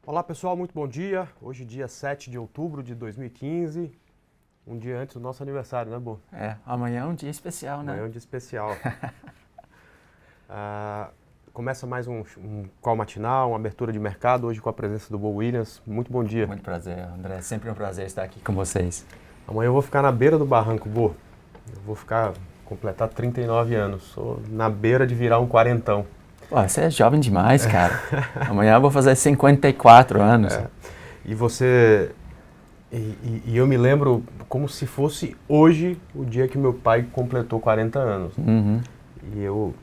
Olá pessoal, muito bom dia. Hoje dia 7 de outubro de 2015, um dia antes do nosso aniversário, né, Bo? Amanhã é um dia especial, né? Amanhã é um dia especial. Começa mais um call matinal, uma abertura de mercado, hoje com a presença do Bo Williams. Muito bom dia. Muito prazer, André. É sempre um prazer estar aqui com vocês. Amanhã eu vou ficar na beira do barranco, Bo. Eu vou completar 39 anos. Sou na beira de virar um quarentão. Pô, você é jovem demais, cara. Amanhã eu vou fazer 54 anos. E você... E eu me lembro como se fosse hoje o dia que meu pai completou 40 anos. Uhum. E eu,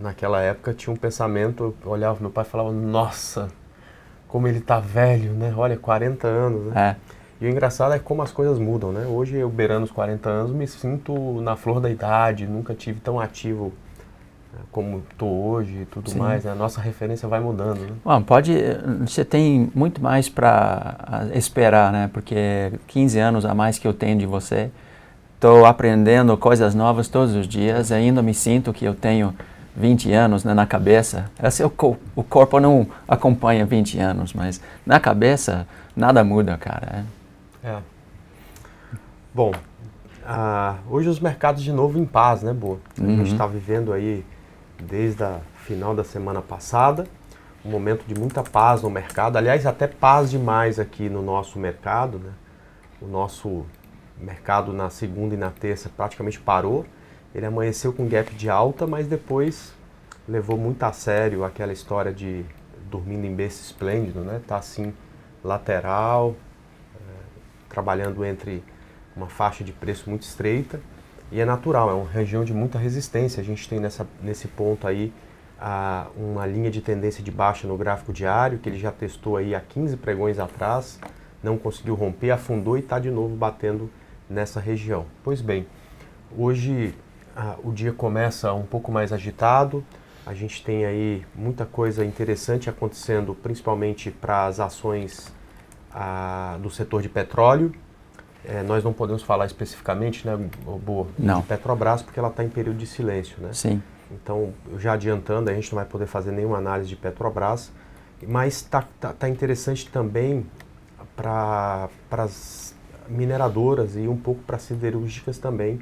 naquela época, tinha um pensamento, eu olhava pro meu pai e falava, nossa, como ele tá velho, né? Olha, 40 anos, né? E o engraçado é como as coisas mudam, né? Hoje, eu beirando os 40 anos, me sinto na flor da idade, nunca tive tão ativo como estou hoje e tudo Sim. mais, né? A nossa referência vai mudando, né? Bom, você tem muito mais para esperar, né? Porque 15 anos a mais que eu tenho de você, estou aprendendo coisas novas todos os dias, ainda me sinto que eu tenho 20 anos, né, na cabeça. O corpo não acompanha 20 anos, mas na cabeça nada muda, cara. Bom, hoje os mercados de novo em paz, né, Bo? A gente está vivendo aí, desde a final da semana passada, um momento de muita paz no mercado. Aliás, até paz demais aqui no nosso mercado, né? O nosso mercado na segunda e na terça praticamente parou. Ele amanheceu com gap de alta, mas depois levou muito a sério aquela história de dormindo em berço esplêndido, né? Tá assim, lateral, trabalhando entre uma faixa de preço muito estreita. E é natural, é uma região de muita resistência. A gente tem nesse ponto aí uma linha de tendência de baixa no gráfico diário, que ele já testou aí há 15 pregões atrás, não conseguiu romper, afundou e está de novo batendo nessa região. Pois bem, hoje o dia começa um pouco mais agitado, a gente tem aí muita coisa interessante acontecendo, principalmente para as ações do setor de petróleo. Nós não podemos falar especificamente, né, de Petrobras, porque ela está em período de silêncio, né? Sim. Então, já adiantando, a gente não vai poder fazer nenhuma análise de Petrobras, mas está interessante também para as mineradoras e um pouco para as siderúrgicas também.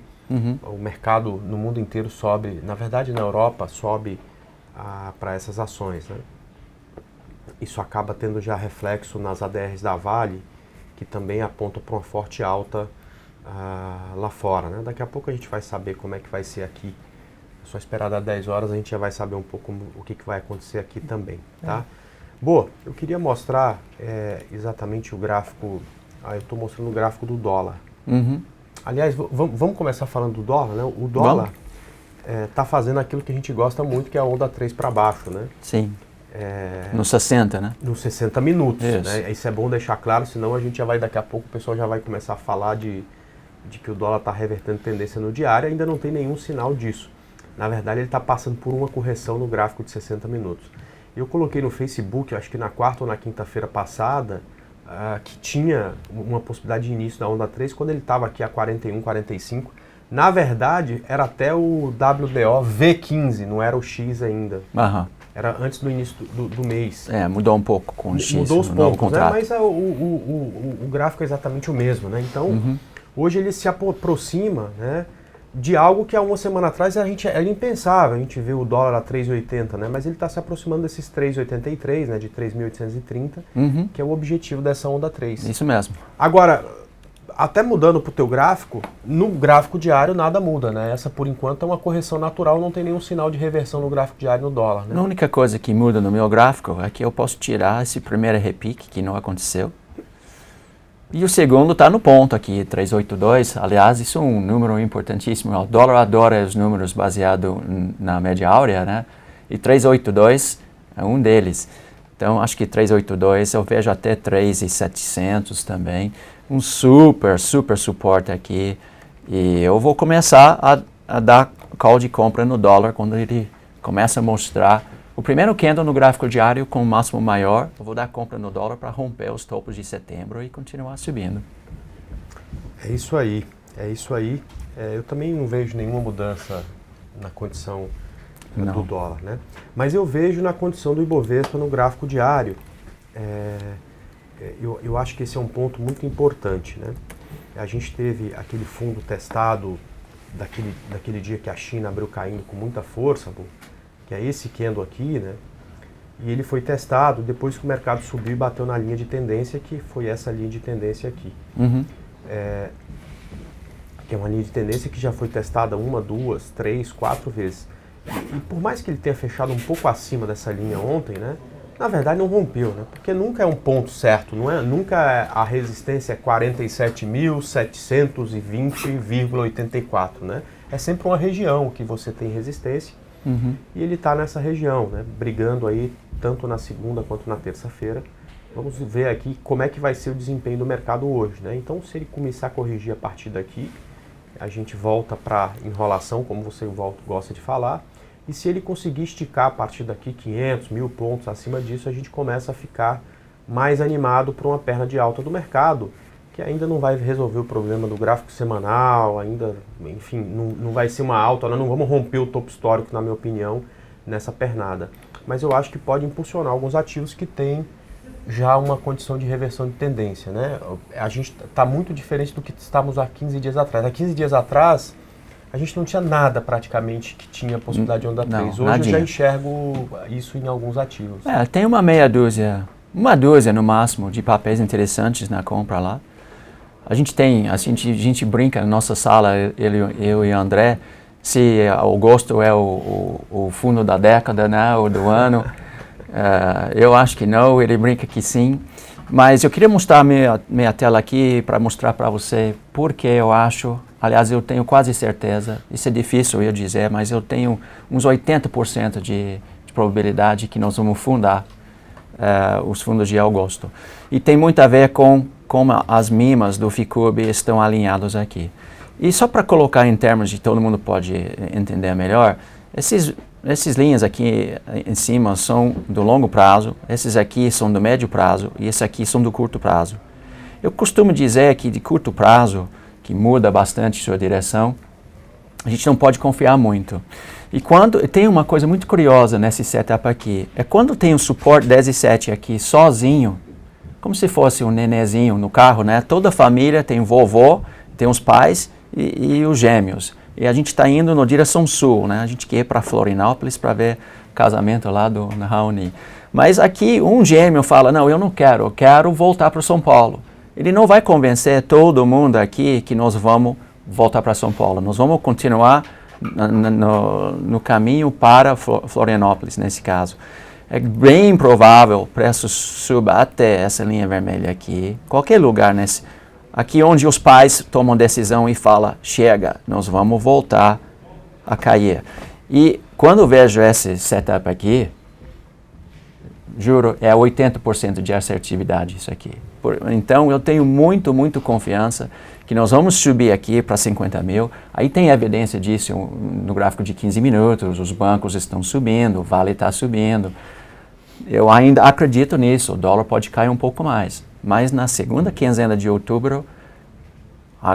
O mercado no mundo inteiro sobe, na verdade na Europa sobe para essas ações, né? Isso acaba tendo já reflexo nas ADRs da Vale, que também apontam para uma forte alta lá fora, né? Daqui a pouco a gente vai saber como é que vai ser aqui. É só esperar dar 10 horas, a gente já vai saber um pouco o que vai acontecer aqui também, tá? Boa, eu queria mostrar exatamente o gráfico, eu estou mostrando o gráfico do dólar. Aliás, vamos começar falando do dólar, né? O dólar está fazendo aquilo que a gente gosta muito, que é a onda 3 para baixo, né? Sim. Nos 60, né? Nos 60 minutos, Isso. né? Isso é bom deixar claro, senão a gente já vai, daqui a pouco, o pessoal já vai começar a falar de que o dólar está revertendo tendência no diário, ainda não tem nenhum sinal disso. Na verdade, ele está passando por uma correção no gráfico de 60 minutos. Eu coloquei no Facebook, acho que na quarta ou na quinta-feira passada, que tinha uma possibilidade de início da onda 3, quando ele estava aqui a 41, 45. Na verdade, era até o WBO V15, não era o X ainda. Era antes do início do mês. Mudou um pouco com o X. Mudou os poucos, né? Mas o gráfico é exatamente o mesmo, né? Então, hoje ele se aproxima, né, de algo que há uma semana atrás era impensável. A gente vê o dólar a 3,80, né? Mas ele está se aproximando desses 3,83, né, de 3.830, que é o objetivo dessa onda 3. Isso mesmo. Agora, até mudando para o teu gráfico, no gráfico diário nada muda, né? Essa, por enquanto, é uma correção natural, não tem nenhum sinal de reversão no gráfico diário no dólar, né? A única coisa que muda no meu gráfico é que eu posso tirar esse primeiro repique, que não aconteceu. E o segundo está no ponto aqui, 382. Aliás, isso é um número importantíssimo. O dólar adora os números baseados na média áurea, né? E 382 é um deles. Então, acho que 382, eu vejo até 3.700 também. Um super suporte aqui. E eu vou começar a dar call de compra no dólar quando ele começa a mostrar o primeiro candle no gráfico diário com o máximo maior. Eu vou dar compra no dólar para romper os topos de setembro e continuar subindo. É isso aí, é isso aí. Eu também não vejo nenhuma mudança na condição do dólar, né? Mas eu vejo na condição do Ibovespa no gráfico diário eu acho que esse é um ponto muito importante, né? A gente teve aquele fundo testado daquele dia que a China abriu caindo com muita força, que é esse candle aqui, né? E ele foi testado depois que o mercado subiu e bateu na linha de tendência, que foi essa linha de tendência aqui. Que é uma linha de tendência que já foi testada 1, 2, 3, 4 vezes. E por mais que ele tenha fechado um pouco acima dessa linha ontem, né? Na verdade não rompeu, né? Porque nunca é um ponto certo, nunca a resistência é 47.720,84, né? É sempre uma região que você tem resistência e ele está nessa região, né? Brigando aí tanto na segunda quanto na terça-feira. Vamos ver aqui como é que vai ser o desempenho do mercado hoje, né? Então, se ele começar a corrigir a partir daqui, a gente volta para enrolação, como você gosta de falar. E se ele conseguir esticar a partir daqui 500, 1.000 pontos acima disso, a gente começa a ficar mais animado para uma perna de alta do mercado, que ainda não vai resolver o problema do gráfico semanal, ainda, enfim, não vai ser uma alta, nós não vamos romper o topo histórico, na minha opinião, nessa pernada. Mas eu acho que pode impulsionar alguns ativos que têm já uma condição de reversão de tendência, né? A gente está muito diferente do que estávamos há 15 dias atrás. Há 15 dias atrás, a gente não tinha nada praticamente que tinha possibilidade de onda 3. Hoje nadinha. Eu já enxergo isso em alguns ativos. Tem uma dúzia no máximo de papéis interessantes na compra lá. A gente brinca na nossa sala, eu e o André, se agosto é o fundo da década, né, ou do ano. Eu acho que não, ele brinca que sim. Mas eu queria mostrar minha tela aqui para mostrar para você por que eu acho, aliás, eu tenho quase certeza, isso é difícil eu dizer, mas eu tenho uns 80% de probabilidade que nós vamos fundar os fundos de agosto. E tem muito a ver com como as mimas do FICUB estão alinhados aqui. E só para colocar em termos de todo mundo pode entender melhor, essas linhas aqui em cima são do longo prazo, esses aqui são do médio prazo e esses aqui são do curto prazo. Eu costumo dizer que de curto prazo, que muda bastante sua direção, a gente não pode confiar muito. E tem uma coisa muito curiosa nesse setup aqui, é quando tem o suporte 17 aqui sozinho, como se fosse um nenezinho no carro, né? Toda a família tem vovô, tem os pais e os gêmeos. E a gente está indo na direção sul, né? A gente quer ir para Florianópolis para ver o casamento lá na Raoni. Mas aqui um gêmeo fala, não, eu não quero, eu quero voltar para São Paulo. Ele não vai convencer todo mundo aqui que nós vamos voltar para São Paulo. Nós vamos continuar no caminho para Florianópolis, nesse caso. É bem provável o preço suba até essa linha vermelha aqui, qualquer lugar aqui onde os pais tomam decisão e falam, chega, nós vamos voltar a cair. E quando eu vejo esse setup aqui, juro, é 80% de assertividade isso aqui. Então eu tenho muito confiança que nós vamos subir aqui para 50 mil. Aí tem evidência disso no gráfico de 15 minutos, os bancos estão subindo, o Vale está subindo. Eu ainda acredito nisso, o dólar pode cair um pouco mais. Mas na segunda quinzena de outubro,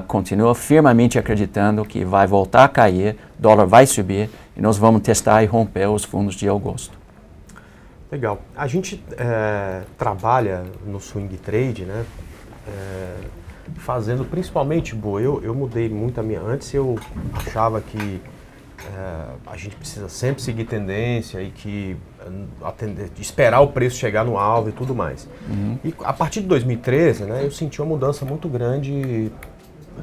continuo firmemente acreditando que vai voltar a cair, o dólar vai subir e nós vamos testar e romper os fundos de agosto. Legal. A gente trabalha no swing trade, né? Fazendo principalmente, eu mudei muito a minha. Antes eu achava que a gente precisa sempre seguir tendência e que esperar o preço chegar no alvo e tudo mais. E a partir de 2013, né, eu senti uma mudança muito grande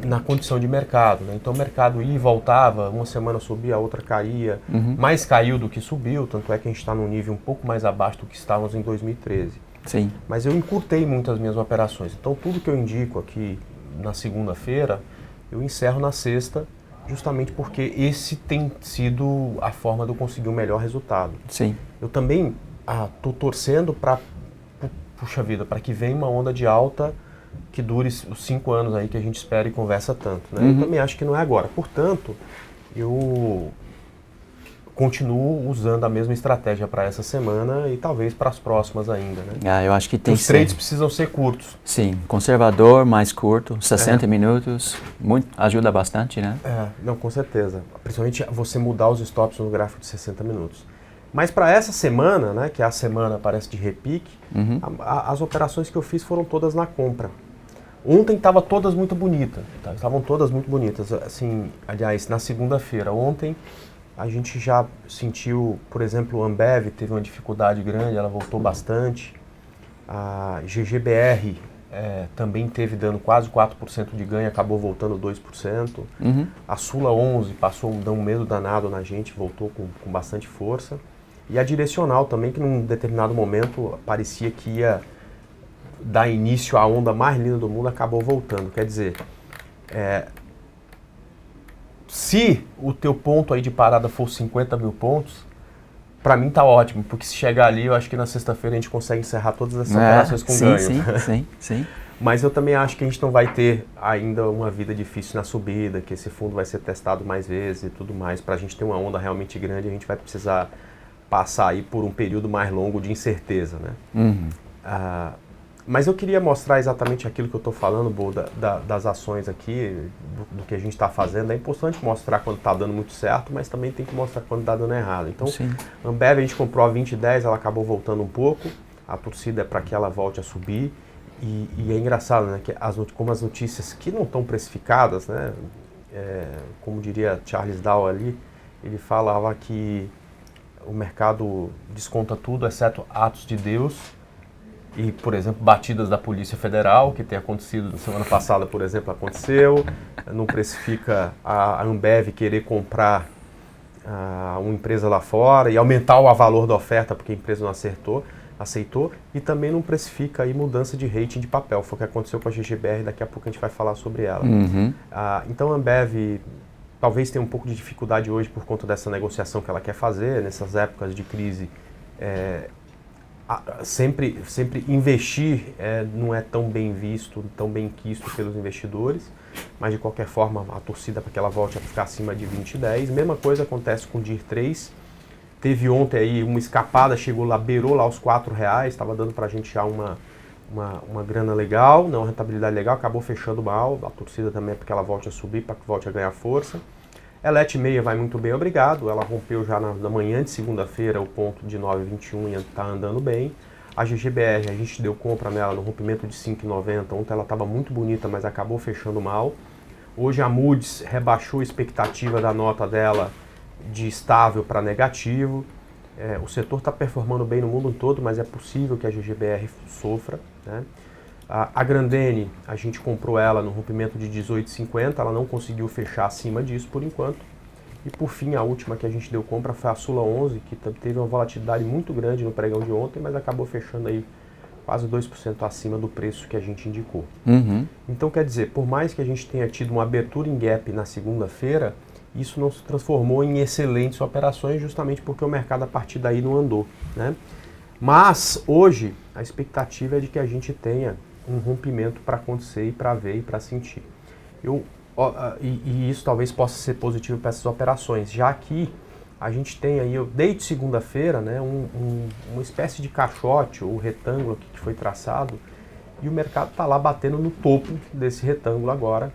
na condição de mercado, né? Então o mercado ia e voltava, uma semana subia, a outra caía, mais caiu do que subiu, tanto é que a gente está num nível um pouco mais abaixo do que estávamos em 2013. Sim. Mas eu encurtei muito as minhas operações, então tudo que eu indico aqui na segunda-feira, eu encerro na sexta, justamente porque esse tem sido a forma de eu conseguir um melhor resultado. Sim. Eu também estou torcendo para, puxa vida, para que venha uma onda de alta que dure os 5 anos aí que a gente espera e conversa tanto, né? Eu também acho que não é agora. Portanto, eu continuo usando a mesma estratégia para essa semana e talvez para as próximas ainda, né? Eu acho que tem Os trades precisam ser curtos. Sim, conservador, mais curto, 60 minutos, ajuda bastante, né? Não, com certeza. Principalmente você mudar os stops no gráfico de 60 minutos. Mas para essa semana, né, que é a semana parece de repique, as operações que eu fiz foram todas na compra. Ontem estavam todas muito bonitas, estavam todas muito bonitas. Assim, aliás, na segunda-feira, ontem a gente já sentiu, por exemplo, o Ambev teve uma dificuldade grande, ela voltou bastante. A GGBR também teve dando quase 4% de ganho, acabou voltando 2%. A Sula 11 passou deu um medo danado na gente, voltou com bastante força. E a Direcional também, que num determinado momento parecia que ia dar início à onda mais linda do mundo, acabou voltando. Quer dizer, se o teu ponto aí de parada for 50 mil pontos, para mim tá ótimo, porque se chegar ali, eu acho que na sexta-feira a gente consegue encerrar todas essas operações com ganho. Sim. Mas eu também acho que a gente não vai ter ainda uma vida difícil na subida, que esse fundo vai ser testado mais vezes e tudo mais. Para a gente ter uma onda realmente grande, a gente vai precisar passar aí por um período mais longo de incerteza, né? Mas eu queria mostrar exatamente aquilo que eu estou falando, Bo, das ações aqui, do que a gente está fazendo. É importante mostrar quando está dando muito certo, mas também tem que mostrar quando está dando errado. Então, a Ambev a gente comprou a 20,10, ela acabou voltando um pouco. A torcida é para que ela volte a subir. E é engraçado, né, que como as notícias que não estão precificadas, né, como diria Charles Dow ali, ele falava que o mercado desconta tudo, exceto atos de Deus. E, por exemplo, batidas da Polícia Federal, que tem acontecido na semana passada, por exemplo, aconteceu. Não precifica a Ambev querer comprar uma empresa lá fora e aumentar o valor da oferta porque a empresa não aceitou. E também não precifica aí mudança de rating de papel. Foi o que aconteceu com a GGBR, daqui a pouco a gente vai falar sobre ela. Então a Ambev talvez tenha um pouco de dificuldade hoje por conta dessa negociação que ela quer fazer. Nessas épocas de crise, sempre investir não é tão bem visto, tão bem quisto pelos investidores, mas de qualquer forma a torcida para que ela volte a ficar acima de 20,10. Mesma coisa acontece com o DIR 3, teve ontem aí uma escapada, chegou lá, beirou lá os R$4, estava dando para a gente já uma grana legal, uma rentabilidade legal, acabou fechando mal, a torcida também é para que ela volte a subir, para que volte a ganhar força. Elet meia vai muito bem, obrigado. Ela rompeu já na manhã de segunda-feira o ponto de 9,21 e está andando bem. A GGBR, a gente deu compra nela no rompimento de 5,90. Ontem ela estava muito bonita, mas acabou fechando mal. Hoje a Moody's rebaixou a expectativa da nota dela de estável para negativo. O setor está performando bem no mundo todo, mas é possível que a GGBR sofra, né? A Grandene, a gente comprou ela no rompimento de 18,50, ela não conseguiu fechar acima disso por enquanto. E por fim, a última que a gente deu compra foi a Sula 11, que teve uma volatilidade muito grande no pregão de ontem, mas acabou fechando aí quase 2% acima do preço que a gente indicou. Então quer dizer, por mais que a gente tenha tido uma abertura em gap na segunda-feira, isso não se transformou em excelentes operações justamente porque o mercado a partir daí não andou, né? Mas hoje a expectativa é de que a gente tenha um rompimento para acontecer e para ver e para sentir. E isso talvez possa ser positivo para essas operações, já que a gente tem aí, desde segunda-feira, né, uma espécie de caixote ou retângulo aqui que foi traçado e o mercado está lá batendo no topo desse retângulo agora.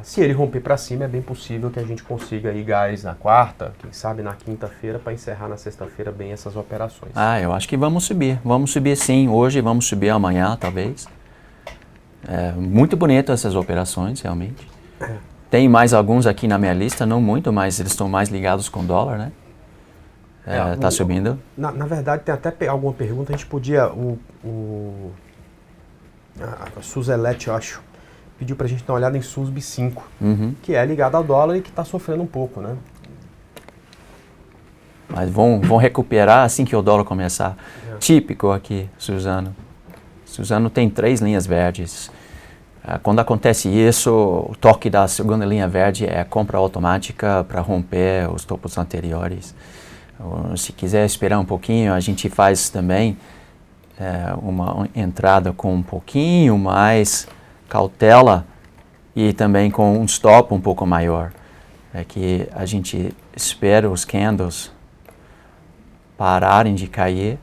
Se ele romper para cima, é bem possível que a gente consiga aí gás na quarta, quem sabe na quinta-feira, para encerrar na sexta-feira bem essas operações. Eu acho que vamos subir sim, hoje, vamos subir amanhã talvez. Muito bonito essas operações, realmente. Tem mais alguns aqui na minha lista, não muito, mas eles estão mais ligados com o dólar, né? Tá subindo. Na verdade, tem até alguma pergunta, a gente podia, a Suzelet, eu acho, pediu pra gente dar uma olhada em SUSB 5, que é ligado ao dólar e que está sofrendo um pouco, né? Mas vão recuperar assim que o dólar começar. Típico aqui, Suzano. Suzano tem 3 linhas verdes. Quando acontece isso, o toque da segunda linha verde é a compra automática para romper os topos anteriores. Se quiser esperar um pouquinho, a gente faz também uma entrada com um pouquinho mais cautela e também com um stop um pouco maior. É que a gente espera os candles pararem de cair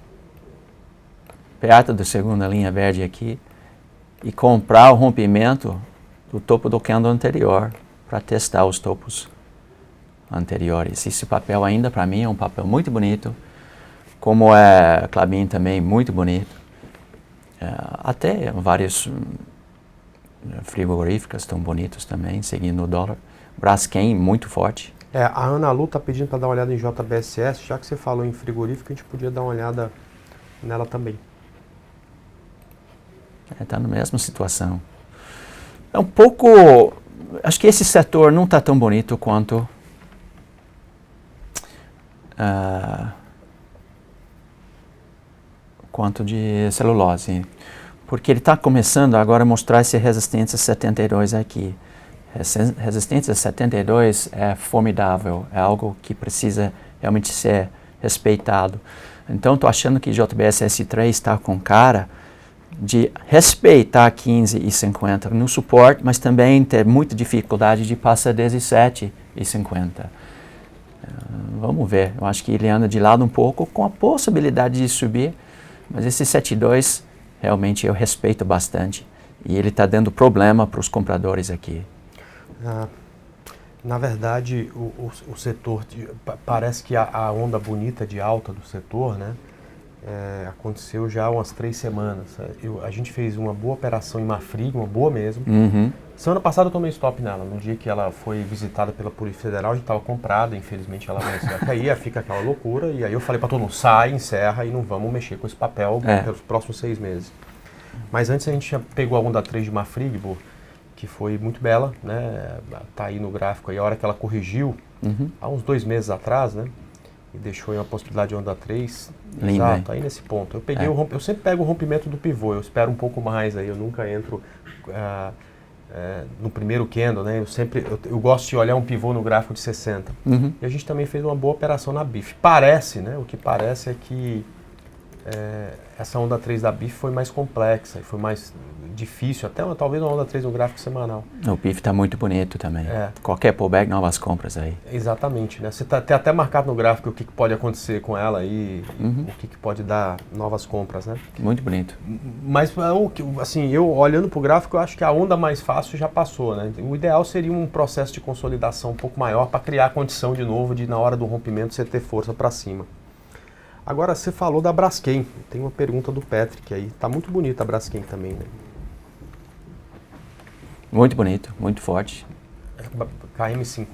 perto da segunda linha verde aqui e comprar o rompimento do topo do candle anterior para testar os topos anteriores. Esse papel ainda para mim é um papel muito bonito, como é Klabin também muito bonito. Até vários frigoríficos estão bonitos também, seguindo o dólar. Braskem muito forte. A Ana Lu está pedindo para dar uma olhada em JBSS, já que você falou em frigorífico, a gente podia dar uma olhada nela também. Está na mesma situação. É um pouco... Acho que esse setor não está tão bonito quanto... quanto de celulose. Porque ele está começando agora a mostrar essa resistência 72 aqui. Resistência 72 é formidável, é algo que precisa realmente ser respeitado. Então, estou achando que JBSS3 está com cara de respeitar 15 e 50 no suporte, mas também ter muita dificuldade de passar 17 e 50. Vamos ver, eu acho que ele anda de lado um pouco com a possibilidade de subir, mas esse 7.2 realmente eu respeito bastante e ele está dando problema para os compradores aqui. Na verdade, o setor, parece que a onda bonita de alta do setor, né, aconteceu já há umas 3 semanas. A gente fez uma boa operação em Marfrig, uma boa mesmo. Semana passada eu tomei stop nela, no dia que ela foi visitada pela Polícia Federal, a gente estava comprada, infelizmente ela começou a cair, fica aquela loucura, e aí eu falei para todo mundo, sai, encerra e não vamos mexer com esse papel pelos próximos 6 meses. Mas antes a gente já pegou a onda 3 de Marfrig, que foi muito bela, né? Tá aí no gráfico aí, a hora que ela corrigiu, há uns 2 meses atrás, né? E deixou aí uma possibilidade de onda 3, exato, aí nesse ponto. Eu peguei eu sempre pego o rompimento do pivô, eu espero um pouco mais aí, eu nunca entro no primeiro candle, né? Eu gosto de olhar um pivô no gráfico de 60. E a gente também fez uma boa operação na BIF. Parece, né? O que parece é que essa onda 3 da BIF foi mais complexa e foi mais difícil, até talvez uma onda 3 no gráfico semanal. O BIF está muito bonito também. Qualquer pullback, novas compras aí. Exatamente, né? Você tem até marcado no gráfico o que pode acontecer com ela aí, o que pode dar novas compras, né? Muito bonito. Mas, assim, eu olhando para o gráfico, eu acho que a onda mais fácil já passou, né? O ideal seria um processo de consolidação um pouco maior para criar a condição de novo de, na hora do rompimento, você ter força para cima. Agora, você falou da Braskem. Tem uma pergunta do Patrick aí. Tá muito bonita a Braskem também, né? Muito bonito, muito forte. KM5.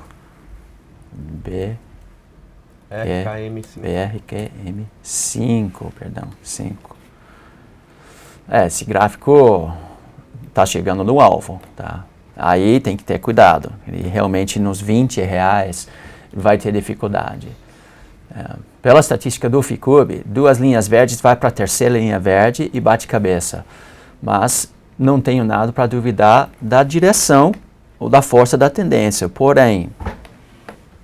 BRQM5, perdão, 5. Esse gráfico tá chegando no alvo, tá? Aí tem que ter cuidado. E realmente nos R$20 vai ter dificuldade. Pela estatística do Ficub, 2 linhas verdes vai para a terceira linha verde e bate cabeça. Mas não tenho nada para duvidar da direção ou da força da tendência. Porém,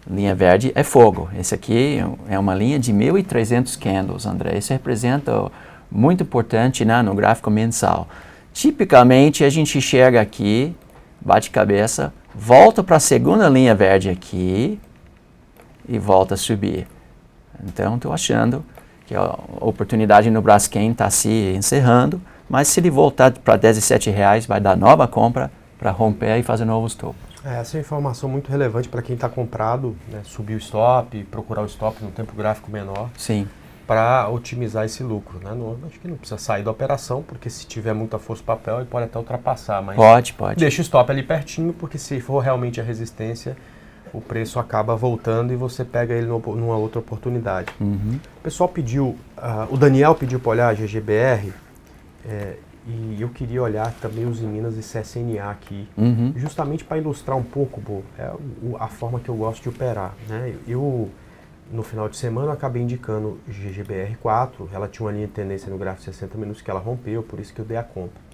linha verde é fogo. Esse aqui é uma linha de 1.300 candles, André. Isso representa muito importante, né, no gráfico mensal. Tipicamente, a gente chega aqui, bate cabeça, volta para a segunda linha verde aqui e volta a subir. Então, estou achando que a oportunidade no Braskem está se encerrando, mas se ele voltar para R$17, vai dar nova compra para romper e fazer novos topos. Essa é uma informação muito relevante para quem está comprado, né, subir o stop, procurar o stop no tempo gráfico menor. Sim. Para otimizar esse lucro, né? Acho que não precisa sair da operação, porque se tiver muita força no papel, ele pode até ultrapassar. Mas pode. Deixa o stop ali pertinho, porque se for realmente a resistência, o preço acaba voltando e você pega ele numa outra oportunidade. O pessoal pediu, o Daniel pediu para olhar a GGBR, e eu queria olhar também os Minas e CSNA aqui, justamente para ilustrar um pouco, a forma que eu gosto de operar, né? No final de semana, acabei indicando GGBR4, ela tinha uma linha de tendência no gráfico de 60 minutos que ela rompeu, por isso que eu dei a compra.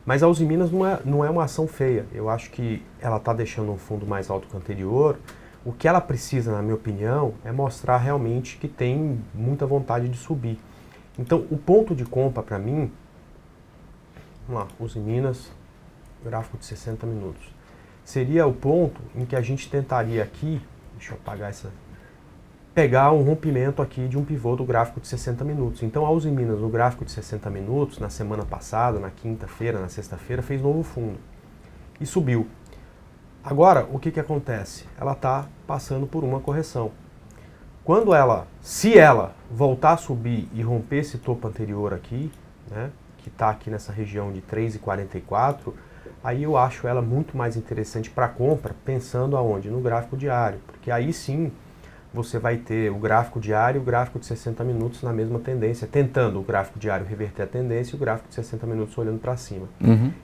Mas a Uzi Minas não é uma ação feia, eu acho que ela está deixando um fundo mais alto que o anterior. O que ela precisa, na minha opinião, é mostrar realmente que tem muita vontade de subir. Então, o ponto de compra para mim, vamos lá, Uzi Minas, gráfico de 60 minutos, seria o ponto em que a gente tentaria aqui, deixa eu apagar pegar um rompimento aqui de um pivô do gráfico de 60 minutos. Então, a Uzi Minas, no gráfico de 60 minutos, na semana passada, na quinta-feira, na sexta-feira, fez novo fundo e subiu. Agora, o que que acontece? Ela está passando por uma correção. Se ela voltar a subir e romper esse topo anterior aqui, né, que está aqui nessa região de 3,44, aí eu acho ela muito mais interessante para compra, pensando aonde? No gráfico diário, porque aí sim você vai ter o gráfico diário e o gráfico de 60 minutos na mesma tendência, tentando o gráfico diário reverter a tendência e o gráfico de 60 minutos olhando para cima.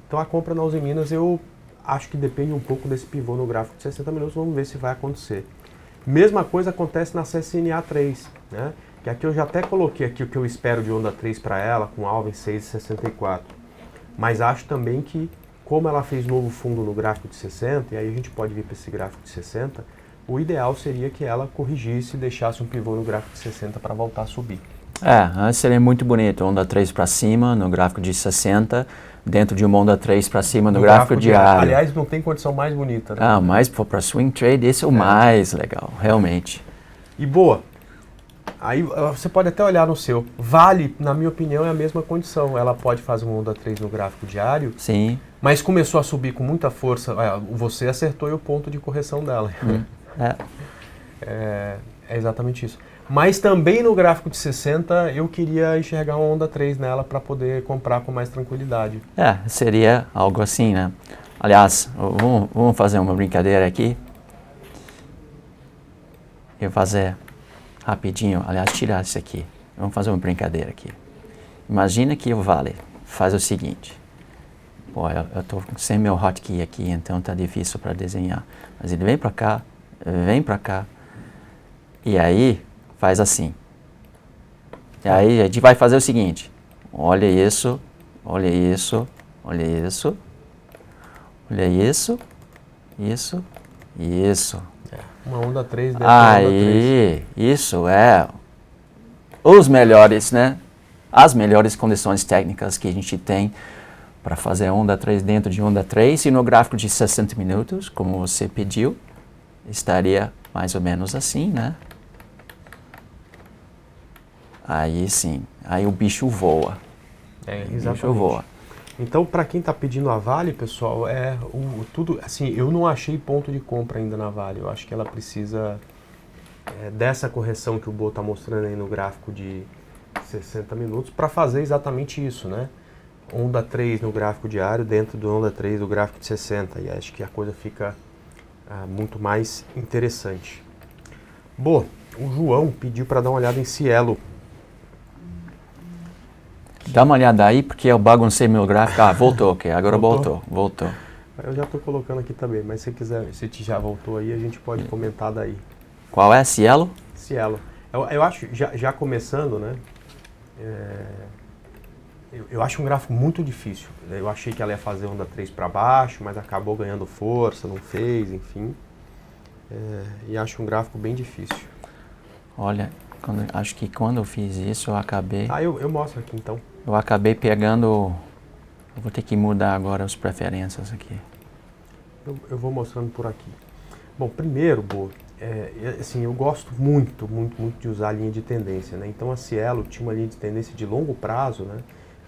Então a compra na Uzi Minas eu acho que depende um pouco desse pivô no gráfico de 60 minutos, vamos ver se vai acontecer. Mesma coisa acontece na CSNA 3, né? Que aqui eu já até coloquei aqui o que eu espero de onda 3 para ela, com alvo em 6,64. Mas acho também que, como ela fez novo fundo no gráfico de 60, e aí a gente pode vir para esse gráfico de 60, o ideal seria que ela corrigisse e deixasse um pivô no gráfico de 60 para voltar a subir. Seria muito bonito, onda 3 para cima no gráfico de 60, dentro de uma onda 3 para cima no gráfico diário. Aliás, não tem condição mais bonita, né? Mas para swing trade, esse é o mais legal, realmente. E boa, aí você pode até olhar no seu. Vale, na minha opinião, é a mesma condição. Ela pode fazer uma onda 3 no gráfico diário, sim, mas começou a subir com muita força. Você acertou o ponto de correção dela. É exatamente isso. Mas também no gráfico de 60 eu queria enxergar uma onda 3 nela para poder comprar com mais tranquilidade. Seria algo assim, né? Aliás, vamos fazer uma brincadeira aqui. Eu vou fazer rapidinho, aliás, tirar isso aqui. Vamos fazer uma brincadeira aqui. Imagina que o Vale faz o seguinte. Eu estou sem meu hotkey aqui, então tá difícil para desenhar. Mas ele vem para cá, e aí faz assim. E aí a gente vai fazer o seguinte. Olha isso, olha isso, olha isso, olha isso, isso e isso. Uma onda 3 dentro da onda 3. Isso é os melhores, né? As melhores condições técnicas que a gente tem para fazer onda 3 dentro de onda 3 e no gráfico de 60 minutos, como você pediu, estaria mais ou menos assim, né? Aí sim, aí o bicho voa. Exatamente. O bicho voa. Então, para quem está pedindo a Vale, pessoal, tudo assim, eu não achei ponto de compra ainda na Vale. Eu acho que ela precisa dessa correção que o Bo está mostrando aí no gráfico de 60 minutos para fazer exatamente isso, né? Onda 3 no gráfico diário dentro do onda 3 do gráfico de 60. E acho que a coisa fica muito mais interessante. Bo, o João pediu para dar uma olhada em Cielo. Dá uma olhada aí, porque eu baguncei meu gráfico. Voltou, ok. Agora voltou. Eu já estou colocando aqui também, mas se quiser, se já voltou aí, a gente pode comentar daí. Qual é? Cielo? Cielo. Eu acho, já começando, né? Eu acho um gráfico muito difícil. Eu achei que ela ia fazer onda 3 para baixo, mas acabou ganhando força, não fez, enfim. E acho um gráfico bem difícil. Olha, acho que quando eu fiz isso, eu acabei... eu mostro aqui então. Eu acabei pegando... Eu vou ter que mudar agora as preferências aqui. Eu vou mostrando por aqui. Bom, primeiro, Bo, assim, eu gosto muito de usar a linha de tendência, né? Então a Cielo tinha uma linha de tendência de longo prazo, né?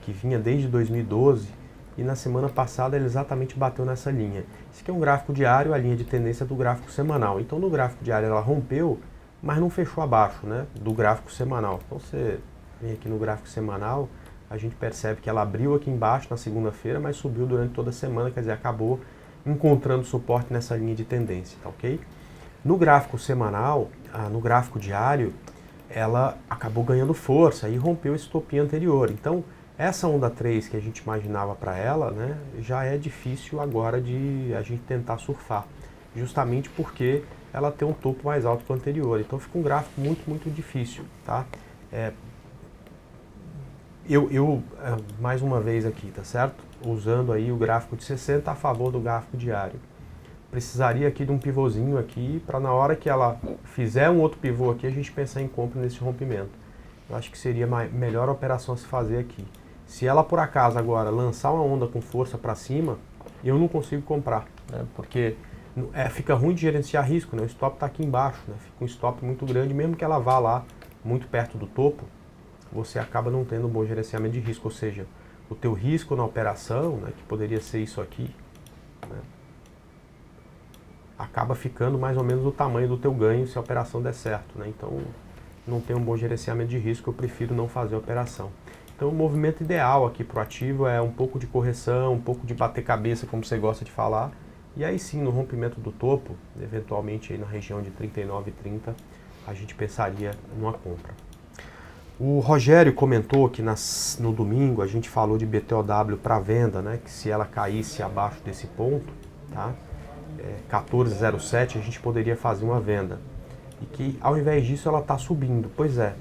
Que vinha desde 2012 e na semana passada ele exatamente bateu nessa linha. Esse aqui é um gráfico diário, a linha de tendência do gráfico semanal. Então no gráfico diário ela rompeu, mas não fechou abaixo, né? Do gráfico semanal. Então você vem aqui no gráfico semanal, a gente percebe que ela abriu aqui embaixo na segunda-feira, mas subiu durante toda a semana, quer dizer, acabou encontrando suporte nessa linha de tendência, tá ok? No gráfico semanal, no gráfico diário, ela acabou ganhando força e rompeu esse topinho anterior. Então, essa onda 3 que a gente imaginava para ela, né, já é difícil agora de a gente tentar surfar, justamente porque ela tem um topo mais alto que o anterior. Então, fica um gráfico muito difícil, tá? Mais uma vez aqui, tá certo? Usando aí o gráfico de 60 a favor do gráfico diário. Precisaria aqui de um pivôzinho aqui, para na hora que ela fizer um outro pivô aqui, a gente pensar em compra nesse rompimento. Eu acho que seria a melhor operação a se fazer aqui. Se ela por acaso agora lançar uma onda com força para cima, eu não consigo comprar, né? Porque fica ruim de gerenciar risco, né? O stop está aqui embaixo, né? Fica um stop muito grande, mesmo que ela vá lá muito perto do topo, você acaba não tendo um bom gerenciamento de risco, ou seja, o teu risco na operação, né, que poderia ser isso aqui, né, acaba ficando mais ou menos o tamanho do teu ganho se a operação der certo, né? Então, não tem um bom gerenciamento de risco, eu prefiro não fazer a operação. Então, o movimento ideal aqui para o ativo é um pouco de correção, um pouco de bater cabeça, como você gosta de falar, e aí sim, no rompimento do topo, eventualmente aí na região de 39,30, a gente pensaria numa compra. O Rogério comentou que no domingo a gente falou de BTOW para venda, né? Que se ela caísse abaixo desse ponto, tá? 14,07, a gente poderia fazer uma venda. E que ao invés disso ela está subindo. Pois é,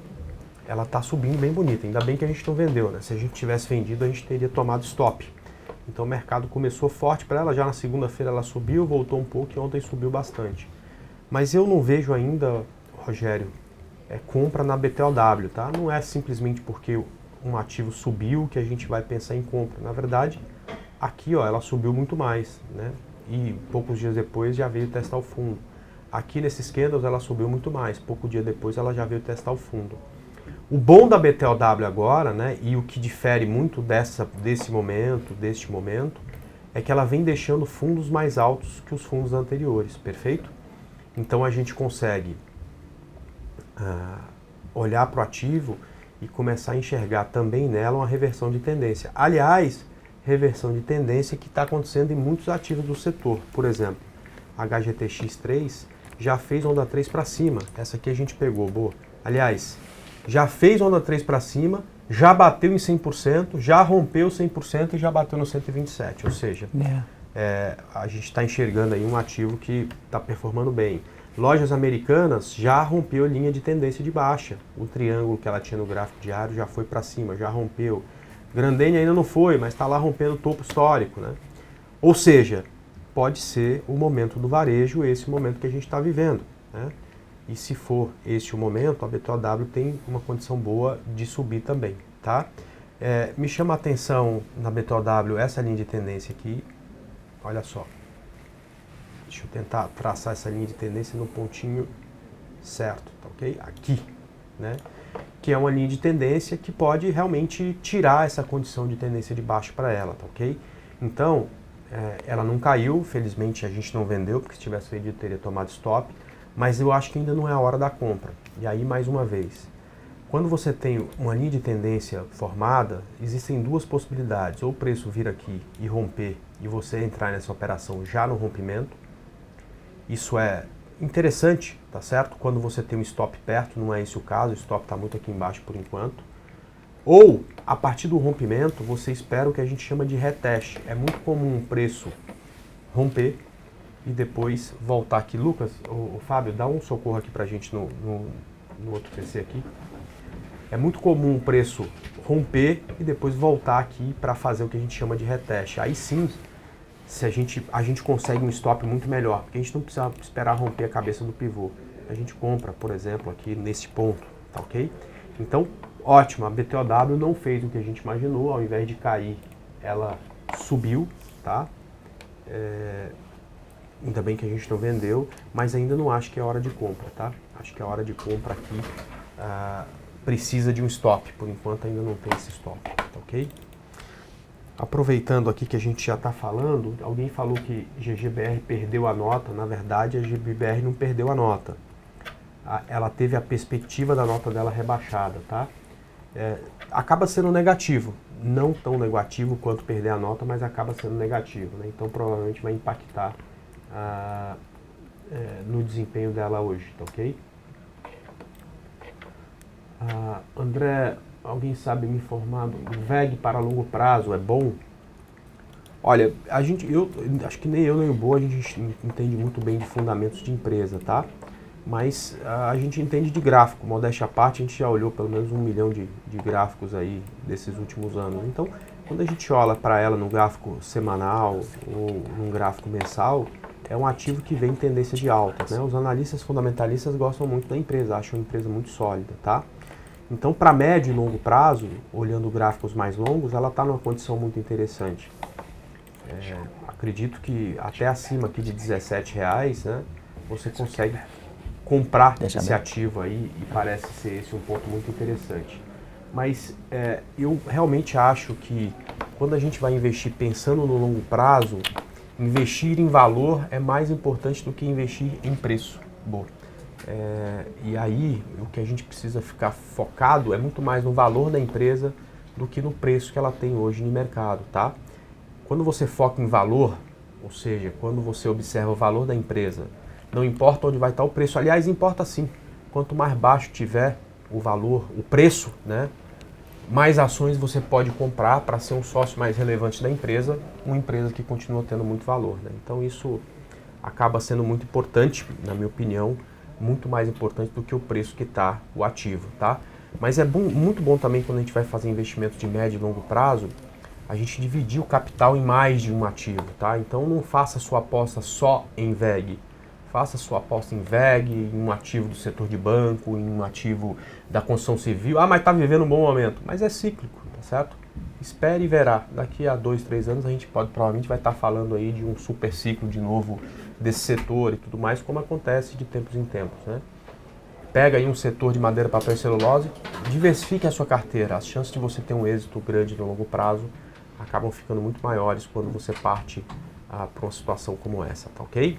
ela está subindo bem bonita. Ainda bem que a gente não vendeu, né? Se a gente tivesse vendido, a gente teria tomado stop. Então o mercado começou forte para ela, já na segunda-feira ela subiu, voltou um pouco e ontem subiu bastante. Mas eu não vejo ainda, Rogério, compra na BTOW, tá? Não é simplesmente porque um ativo subiu que a gente vai pensar em compra. Na verdade, aqui ó, ela subiu muito mais, né? E poucos dias depois já veio testar o fundo. Aqui nesses candles ela subiu muito mais, pouco dia depois ela já veio testar o fundo. O bom da BTOW agora, né, e o que difere muito deste momento, é que ela vem deixando fundos mais altos que os fundos anteriores, perfeito? Então a gente consegue olhar para o ativo e começar a enxergar também nela uma reversão de tendência. Aliás, reversão de tendência que está acontecendo em muitos ativos do setor. Por exemplo, a HGTX3 já fez onda 3 para cima. Essa aqui a gente pegou, boa. Aliás, já fez onda 3 para cima, já bateu em 100%, já rompeu 100% e já bateu no 127. Ou seja, a gente está enxergando aí um ativo que está performando bem. Lojas Americanas já rompeu a linha de tendência de baixa. O triângulo que ela tinha no gráfico diário já foi para cima, já rompeu. Grandene ainda não foi, mas está lá rompendo o topo histórico, né? Ou seja, pode ser o momento do varejo, esse momento que a gente está vivendo, né? E se for este o momento, a BTOW tem uma condição boa de subir também, tá? Me chama a atenção na BTOW essa linha de tendência aqui, olha só. Deixa eu tentar traçar essa linha de tendência no pontinho certo, tá ok? Aqui, né? Que é uma linha de tendência que pode realmente tirar essa condição de tendência de baixo para ela, tá ok? Então, ela não caiu, felizmente a gente não vendeu, porque se tivesse vendido teria tomado stop, mas eu acho que ainda não é a hora da compra. E aí, mais uma vez, quando você tem uma linha de tendência formada, existem duas possibilidades, ou o preço vir aqui e romper, e você entrar nessa operação já no rompimento. Isso é interessante, tá certo? Quando você tem um stop perto, não é esse o caso, o stop está muito aqui embaixo por enquanto. Ou, a partir do rompimento, você espera o que a gente chama de reteste. É muito comum um preço romper e depois voltar aqui. Lucas, o Fábio, dá um socorro aqui pra gente no outro PC aqui. É muito comum um preço romper e depois voltar aqui para fazer o que a gente chama de reteste. Aí sim, se a gente consegue um stop muito melhor, porque a gente não precisa esperar romper a cabeça do pivô. A gente compra, por exemplo, aqui nesse ponto, tá ok? Então, ótimo, a BTOW não fez o que a gente imaginou, ao invés de cair, ela subiu, tá? Ainda bem que a gente não vendeu, mas ainda não acho que é hora de compra, tá? Acho que a hora de compra aqui precisa de um stop, por enquanto ainda não tem esse stop, tá ok? Aproveitando aqui que a gente já está falando, alguém falou que GGBR perdeu a nota. Na verdade, a GGBR não perdeu a nota. Ela teve a perspectiva da nota dela rebaixada, tá? Acaba sendo negativo. Não tão negativo quanto perder a nota, mas acaba sendo negativo, né? Então, provavelmente vai impactar no desempenho dela hoje, tá ok? André... Alguém sabe me informar? O VEG para longo prazo é bom? Olha, eu acho que nem eu nem o Boa a gente entende muito bem de fundamentos de empresa, tá? Mas a gente entende de gráfico, modéstia à parte, a gente já olhou pelo menos 1 milhão de gráficos aí desses últimos anos. Então, quando a gente olha para ela no gráfico semanal ou num gráfico mensal, é um ativo que vem em tendência de alta, né? Os analistas fundamentalistas gostam muito da empresa, acham a empresa muito sólida, tá? Então, para médio e longo prazo, olhando gráficos mais longos, ela está numa condição muito interessante. Acredito que até acima aqui de R$17, né, você consegue comprar esse ativo aí e parece ser esse um ponto muito interessante. Mas eu realmente acho que quando a gente vai investir pensando no longo prazo, investir em valor é mais importante do que investir em preço. Boa. E aí, o que a gente precisa ficar focado é muito mais no valor da empresa do que no preço que ela tem hoje no mercado, tá? Quando você foca em valor, ou seja, quando você observa o valor da empresa, não importa onde vai estar o preço, aliás, importa sim. Quanto mais baixo tiver o valor, o preço, né, mais ações você pode comprar para ser um sócio mais relevante da empresa, uma empresa que continua tendo muito valor, né? Então isso acaba sendo muito importante, na minha opinião, muito mais importante do que o preço que está o ativo, tá? Mas é muito bom também quando a gente vai fazer investimentos de médio e longo prazo, a gente dividir o capital em mais de um ativo, tá? Então não faça sua aposta só em VEG, faça sua aposta em VEG, em um ativo do setor de banco, em um ativo da construção civil. Ah, mas está vivendo um bom momento. Mas é cíclico, tá certo? Espere e verá. Daqui a 2, 3 anos a gente provavelmente vai estar falando aí de um super ciclo de novo desse setor e tudo mais, como acontece de tempos em tempos, né? Pega aí um setor de madeira, papel e celulose, diversifique a sua carteira. As chances de você ter um êxito grande no longo prazo acabam ficando muito maiores quando você parte para uma situação como essa, tá ok?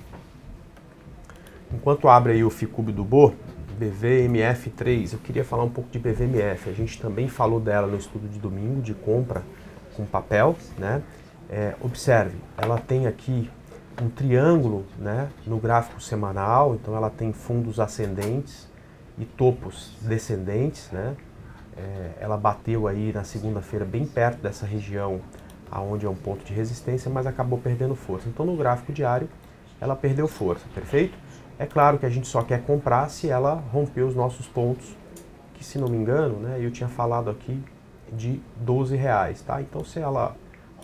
Enquanto abre aí o FICUB do BO, BVMF3, eu queria falar um pouco de BVMF. A gente também falou dela no estudo de domingo, de compra com papel, né? Observe, ela tem aqui um triângulo, né, no gráfico semanal, então ela tem fundos ascendentes e topos descendentes, né? Ela bateu aí na segunda-feira bem perto dessa região aonde é um ponto de resistência, mas acabou perdendo força. Então no gráfico diário ela perdeu força, perfeito? É claro que a gente só quer comprar se ela romper os nossos pontos, que se não me engano, né, eu tinha falado aqui de R$12, tá? Então se ela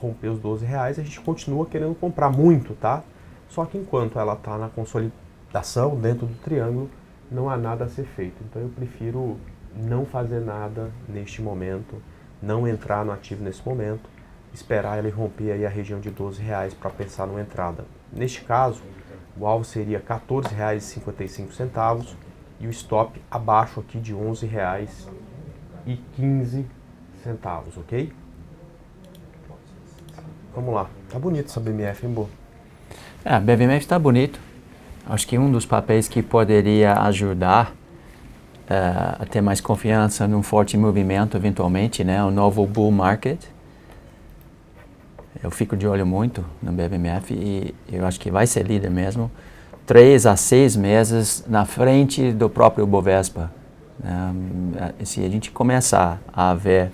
romper os R$12, a gente continua querendo comprar muito, tá? Só que enquanto ela está na consolidação dentro do triângulo, não há nada a ser feito. Então eu prefiro não fazer nada neste momento, não entrar no ativo nesse momento, esperar ele romper aí a região de R$12 para pensar numa entrada. Neste caso, o alvo seria R$14,55 e o stop abaixo aqui de R$11,15, ok? Vamos lá. Tá bonito essa BMF, hein, Bo? A BVMF está bonito. Acho que um dos papéis que poderia ajudar a ter mais confiança num forte movimento, eventualmente, né, o novo bull market. Eu fico de olho muito no BVMF e eu acho que vai ser líder mesmo. 3 a 6 meses na frente do próprio Bovespa. Se a gente começar a ver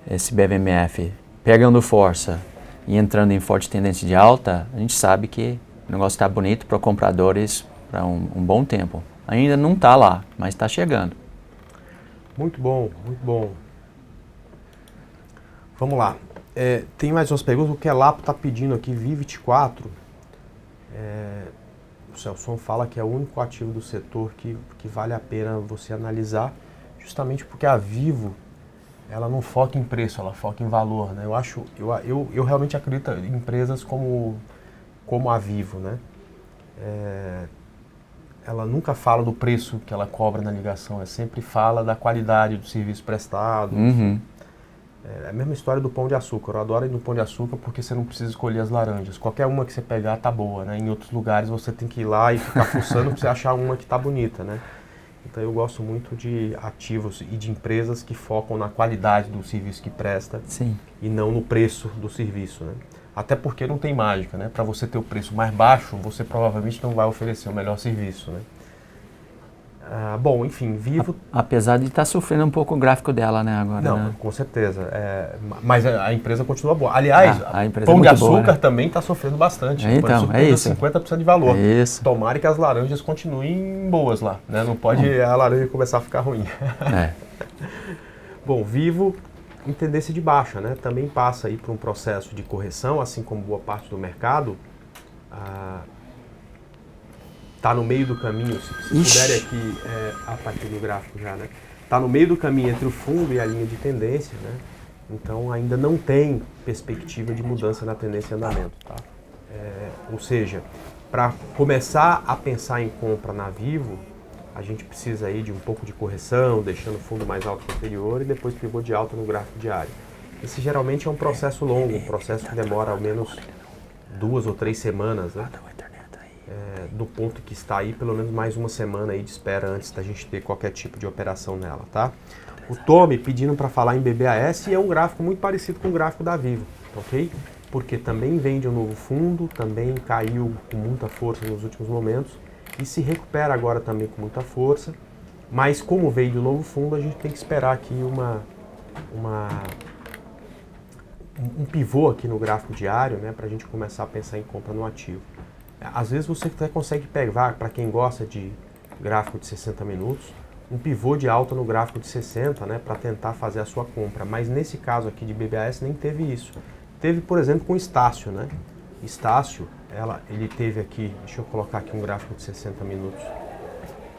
esse BVMF pegando força e entrando em forte tendência de alta, a gente sabe que o negócio está bonito para compradores para um bom tempo. Ainda não está lá, mas está chegando. Muito bom, muito bom. Vamos lá. Tem mais umas perguntas. O que Lapo está pedindo aqui, Vi24. O Celson fala que é o único ativo do setor que vale a pena você analisar, justamente porque a Vivo ela não foca em preço, ela foca em valor, né? Eu realmente acredito em empresas como a Vivo, né? Ela nunca fala do preço que ela cobra na ligação, ela sempre fala da qualidade do serviço prestado. Uhum. É a mesma história do Pão de Açúcar. Eu adoro ir no Pão de Açúcar porque você não precisa escolher as laranjas. Qualquer uma que você pegar tá boa, né? Em outros lugares você tem que ir lá e ficar fuçando para você achar uma que tá bonita, né? Então eu gosto muito de ativos e de empresas que focam na qualidade do serviço que presta. Sim. E não no preço do serviço, né? Até porque não tem mágica, né? Para você ter o preço mais baixo, você provavelmente não vai oferecer o melhor serviço, né? Bom, enfim, Vivo... Apesar de estar sofrendo um pouco o gráfico dela, né, agora. Não, né? com certeza. Mas a empresa continua boa. Aliás, a empresa Pão é de muito boa, Açúcar né? também está sofrendo bastante. Então, é isso. 50% de valor. É isso. Tomara que as laranjas continuem boas lá, né? Não pode a laranja começar a ficar ruim. Bom, Vivo em tendência de baixa, né? Também passa aí por um processo de correção, assim como boa parte do mercado. Está no meio do caminho, se puderem aqui, a partir do gráfico já, né? Está no meio do caminho entre o fundo e a linha de tendência, né? Então ainda não tem perspectiva de mudança na tendência de andamento, tá? Ou seja, para começar a pensar em compra na Vivo, a gente precisa aí de um pouco de correção, deixando o fundo mais alto que o anterior e depois pivô de alta no gráfico diário. Esse geralmente é um processo longo, um processo que demora ao menos 2 ou 3 semanas, né? Do ponto que está aí, pelo menos mais uma semana aí de espera antes da gente ter qualquer tipo de operação nela, tá? O Tommy pedindo para falar em BBAS e é um gráfico muito parecido com o gráfico da Vivo, ok? Porque também vende um novo fundo, também caiu com muita força nos últimos momentos e se recupera agora também com muita força, mas como veio do novo fundo, a gente tem que esperar aqui um pivô aqui no gráfico diário, né, para a gente começar a pensar em compra no ativo. Às vezes você até consegue pegar, para quem gosta de gráfico de 60 minutos, um pivô de alta no gráfico de 60, né, para tentar fazer a sua compra. Mas nesse caso aqui de BBAS nem teve isso. Teve, por exemplo, com o Estácio, né? Estácio, ele teve aqui, deixa eu colocar aqui um gráfico de 60 minutos.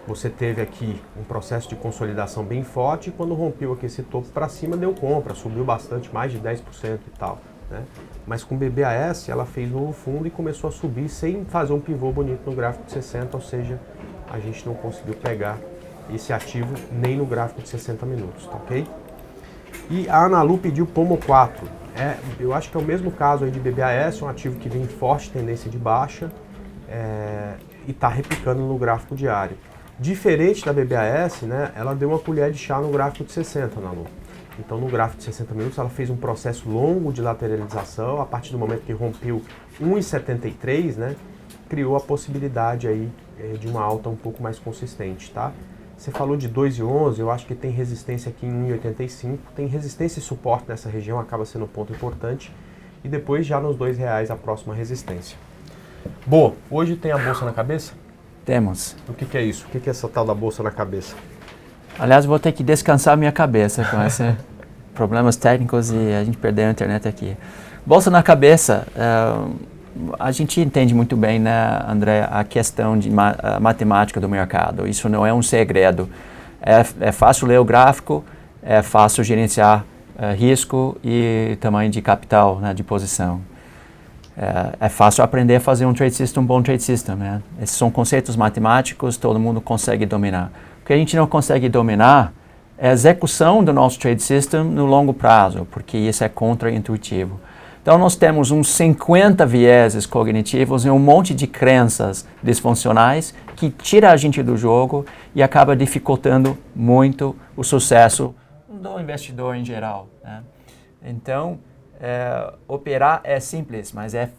Você teve aqui um processo de consolidação bem forte e quando rompeu aqui esse topo para cima deu compra, subiu bastante, mais de 10% e tal, né? Mas com BBAS ela fez um novo fundo e começou a subir sem fazer um pivô bonito no gráfico de 60, ou seja, a gente não conseguiu pegar esse ativo nem no gráfico de 60 minutos, tá ok? E a Analu pediu Pomo 4. Eu acho que é o mesmo caso aí de BBAS, um ativo que vem em forte tendência de baixa e está replicando no gráfico diário. Diferente da BBAS, né, ela deu uma colher de chá no gráfico de 60, Analu. Então no gráfico de 60 minutos ela fez um processo longo de lateralização, a partir do momento que rompeu 1,73, né, criou a possibilidade aí de uma alta um pouco mais consistente, tá? Você falou de 2,11, eu acho que tem resistência aqui em 1,85, tem resistência e suporte nessa região, acaba sendo um ponto importante, e depois já nos R$2 a próxima resistência. Boa, hoje tem a bolsa na cabeça? Temos. O que é isso? O que é essa tal da bolsa na cabeça? Aliás, vou ter que descansar minha cabeça com esses problemas técnicos e a gente perdeu a internet aqui. Bolsa na cabeça, a gente entende muito bem, né, André, a questão de matemática do mercado. Isso não é um segredo. É fácil ler o gráfico, é fácil gerenciar risco e tamanho de capital, né, de posição. É fácil aprender a fazer um trade system, um bom trade system, né? Esses são conceitos matemáticos, todo mundo consegue dominar. O que a gente não consegue dominar é a execução do nosso trade system no longo prazo, porque isso é contra-intuitivo. Então nós temos uns 50 vieses cognitivos e um monte de crenças disfuncionais que tira a gente do jogo e acaba dificultando muito o sucesso do investidor em geral, né? Então, operar é simples, mas é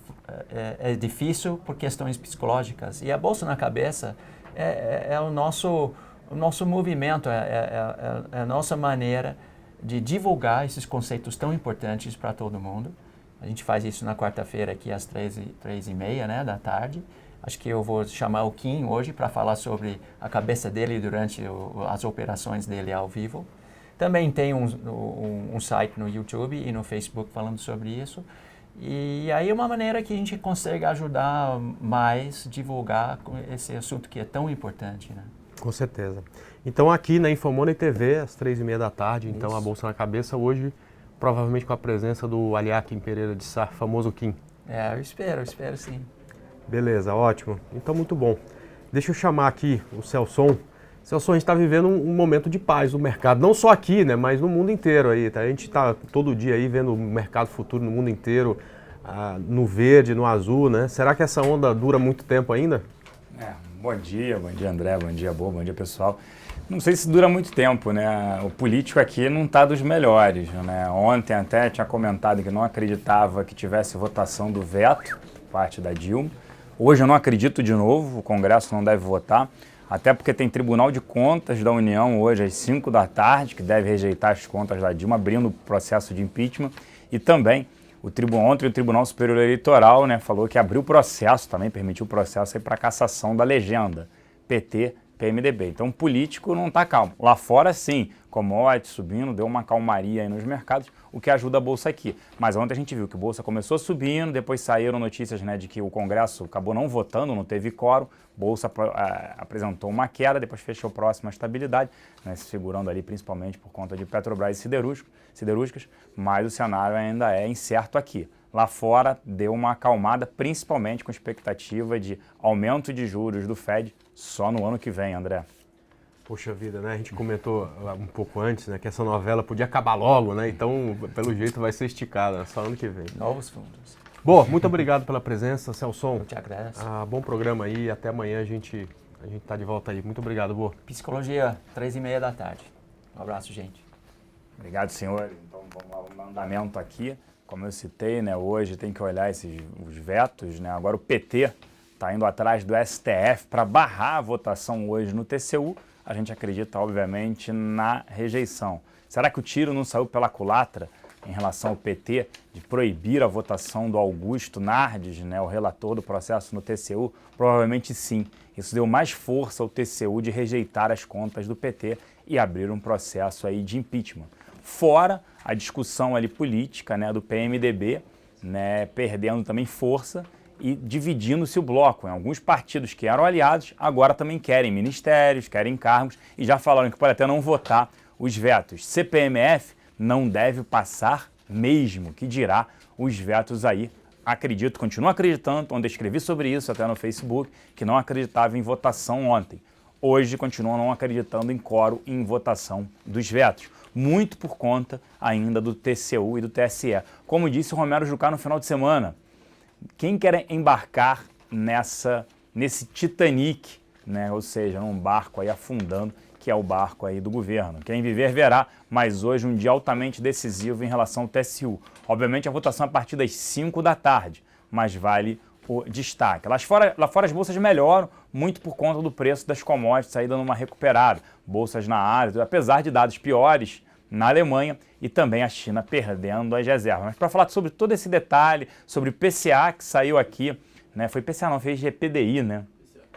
difícil por questões psicológicas. E a bolsa na cabeça é o nosso movimento, é a nossa maneira de divulgar esses conceitos tão importantes para todo mundo. A gente faz isso na quarta-feira aqui às 3h30, né, da tarde. Acho que eu vou chamar o Kim hoje para falar sobre a cabeça dele durante as operações dele ao vivo. Também tem um site no YouTube e no Facebook falando sobre isso. E aí é uma maneira que a gente consegue ajudar mais, divulgar esse assunto que é tão importante, né? Com certeza. Então aqui na Infomoney TV, às 3h30 da tarde, então Isso. a Bolsa na Cabeça, hoje provavelmente com a presença do Aliakim Pereira de Sá, famoso Kim. Eu espero sim. Beleza, ótimo. Então muito bom. Deixa eu chamar aqui o Celson. Celso, a gente está vivendo um momento de paz no mercado, não só aqui, né, mas no mundo inteiro aí, tá? A gente está todo dia aí vendo o mercado futuro no mundo inteiro, no verde, no azul, né? Será que essa onda dura muito tempo ainda? Bom dia André, bom dia bom dia pessoal. Não sei se dura muito tempo, né? O político aqui não está dos melhores, né? Ontem até tinha comentado que não acreditava que tivesse votação do veto, parte da Dilma. Hoje eu não acredito de novo, o Congresso não deve votar. Até porque tem Tribunal de Contas da União hoje às 5 da tarde, que deve rejeitar as contas da Dilma, abrindo o processo de impeachment. E também, ontem o Tribunal Superior Eleitoral, né, falou que abriu o processo, também permitiu o processo para cassação da legenda PT, PMDB. Então o político não está calmo. Lá fora, sim, commodities subindo, deu uma calmaria aí nos mercados, o que ajuda a Bolsa aqui. Mas ontem a gente viu que a Bolsa começou subindo, depois saíram notícias, né, de que o Congresso acabou não votando, não teve quórum, Bolsa apresentou uma queda, depois fechou próximo à estabilidade, né, se segurando ali principalmente por conta de Petrobras e siderúrgicas, mas o cenário ainda é incerto aqui. Lá fora deu uma acalmada, principalmente com expectativa de aumento de juros do Fed só no ano que vem, André. Poxa vida, né? A gente comentou um pouco antes, né, que essa novela podia acabar logo, né? Então, pelo jeito, vai ser esticada, só ano que vem. Novos fundos. Boa, muito obrigado pela presença, Celso. Eu te agradeço. Bom programa aí, até amanhã a gente tá de volta aí. Muito obrigado, Boa. Psicologia, 3h30 da tarde. Um abraço, gente. Obrigado, senhor. Então vamos lá, vamos dar andamento aqui. Como eu citei, né, hoje tem que olhar os vetos, né? Agora o PT está indo atrás do STF para barrar a votação hoje no TCU. A gente acredita, obviamente, na rejeição. Será que o tiro não saiu pela culatra em relação ao PT de proibir a votação do Augusto Nardes, né, o relator do processo no TCU? Provavelmente sim. Isso deu mais força ao TCU de rejeitar as contas do PT e abrir um processo aí de impeachment. Fora a discussão ali política, né, do PMDB, né, perdendo também força e dividindo-se o bloco. Alguns partidos que eram aliados agora também querem ministérios, querem cargos e já falaram que pode até não votar os vetos. CPMF não deve passar mesmo, que dirá os vetos aí. Acredito, continuo acreditando, onde escrevi sobre isso até no Facebook, que não acreditava em votação ontem. Hoje continuam não acreditando em quórum e em votação dos vetos. Muito por conta ainda do TCU e do TSE. Como disse o Romero Jucá no final de semana, quem quer embarcar nesse Titanic, né, ou seja, num barco aí afundando, que é o barco aí do governo. Quem viver verá, mas hoje um dia altamente decisivo em relação ao TSU. Obviamente a votação é a partir das 5 da tarde, mas vale o destaque. Lá fora as bolsas melhoram, muito por conta do preço das commodities aí dando uma recuperada. Bolsas na Ásia, apesar de dados piores na Alemanha e também a China perdendo as reservas. Mas para falar sobre todo esse detalhe, sobre o PCA que saiu aqui, né? Foi PCA não, fez GPDI, né?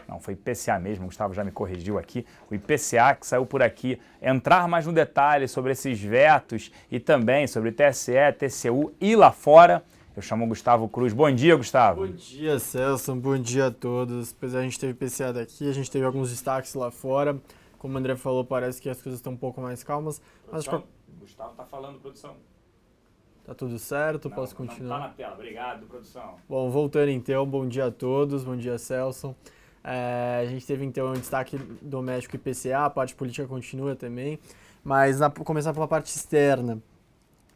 Não, foi IPCA mesmo, o Gustavo já me corrigiu aqui. O IPCA que saiu por aqui. Entrar mais no detalhe sobre esses vetos e também sobre TSE, TCU e lá fora. Eu chamo o Gustavo Cruz. Bom dia, Gustavo. Bom dia, Celso. Bom dia a todos. Apesar a gente teve PCA daqui, a gente teve alguns destaques lá fora. Como o André falou, parece que as coisas estão um pouco mais calmas. Mas Gustavo tá falando, produção. Tá tudo certo, posso continuar? Tá na tela, obrigado, produção. Bom, voltando então, bom dia a todos, bom dia, Celso. A gente teve então um destaque doméstico IPCA, a parte política continua também. Mas começar pela parte externa.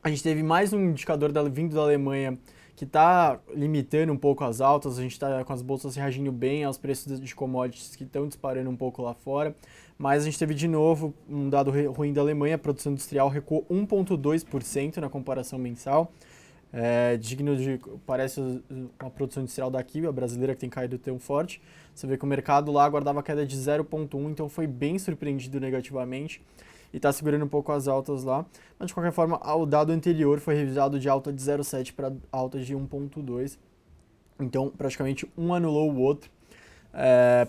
A gente teve mais um indicador vindo da Alemanha que está limitando um pouco as altas. A gente está com as bolsas reagindo bem aos preços de commodities que estão disparando um pouco lá fora. Mas a gente teve de novo um dado ruim da Alemanha. A produção industrial recuou 1,2% na comparação mensal. Digno de, parece uma produção industrial daqui, a brasileira, que tem caído tão forte. Você vê que o mercado lá aguardava queda de 0,1%, então foi bem surpreendido negativamente. E está segurando um pouco as altas lá. Mas, de qualquer forma, o dado anterior foi revisado de alta de 0,7 para alta de 1,2. Então, praticamente um anulou o outro.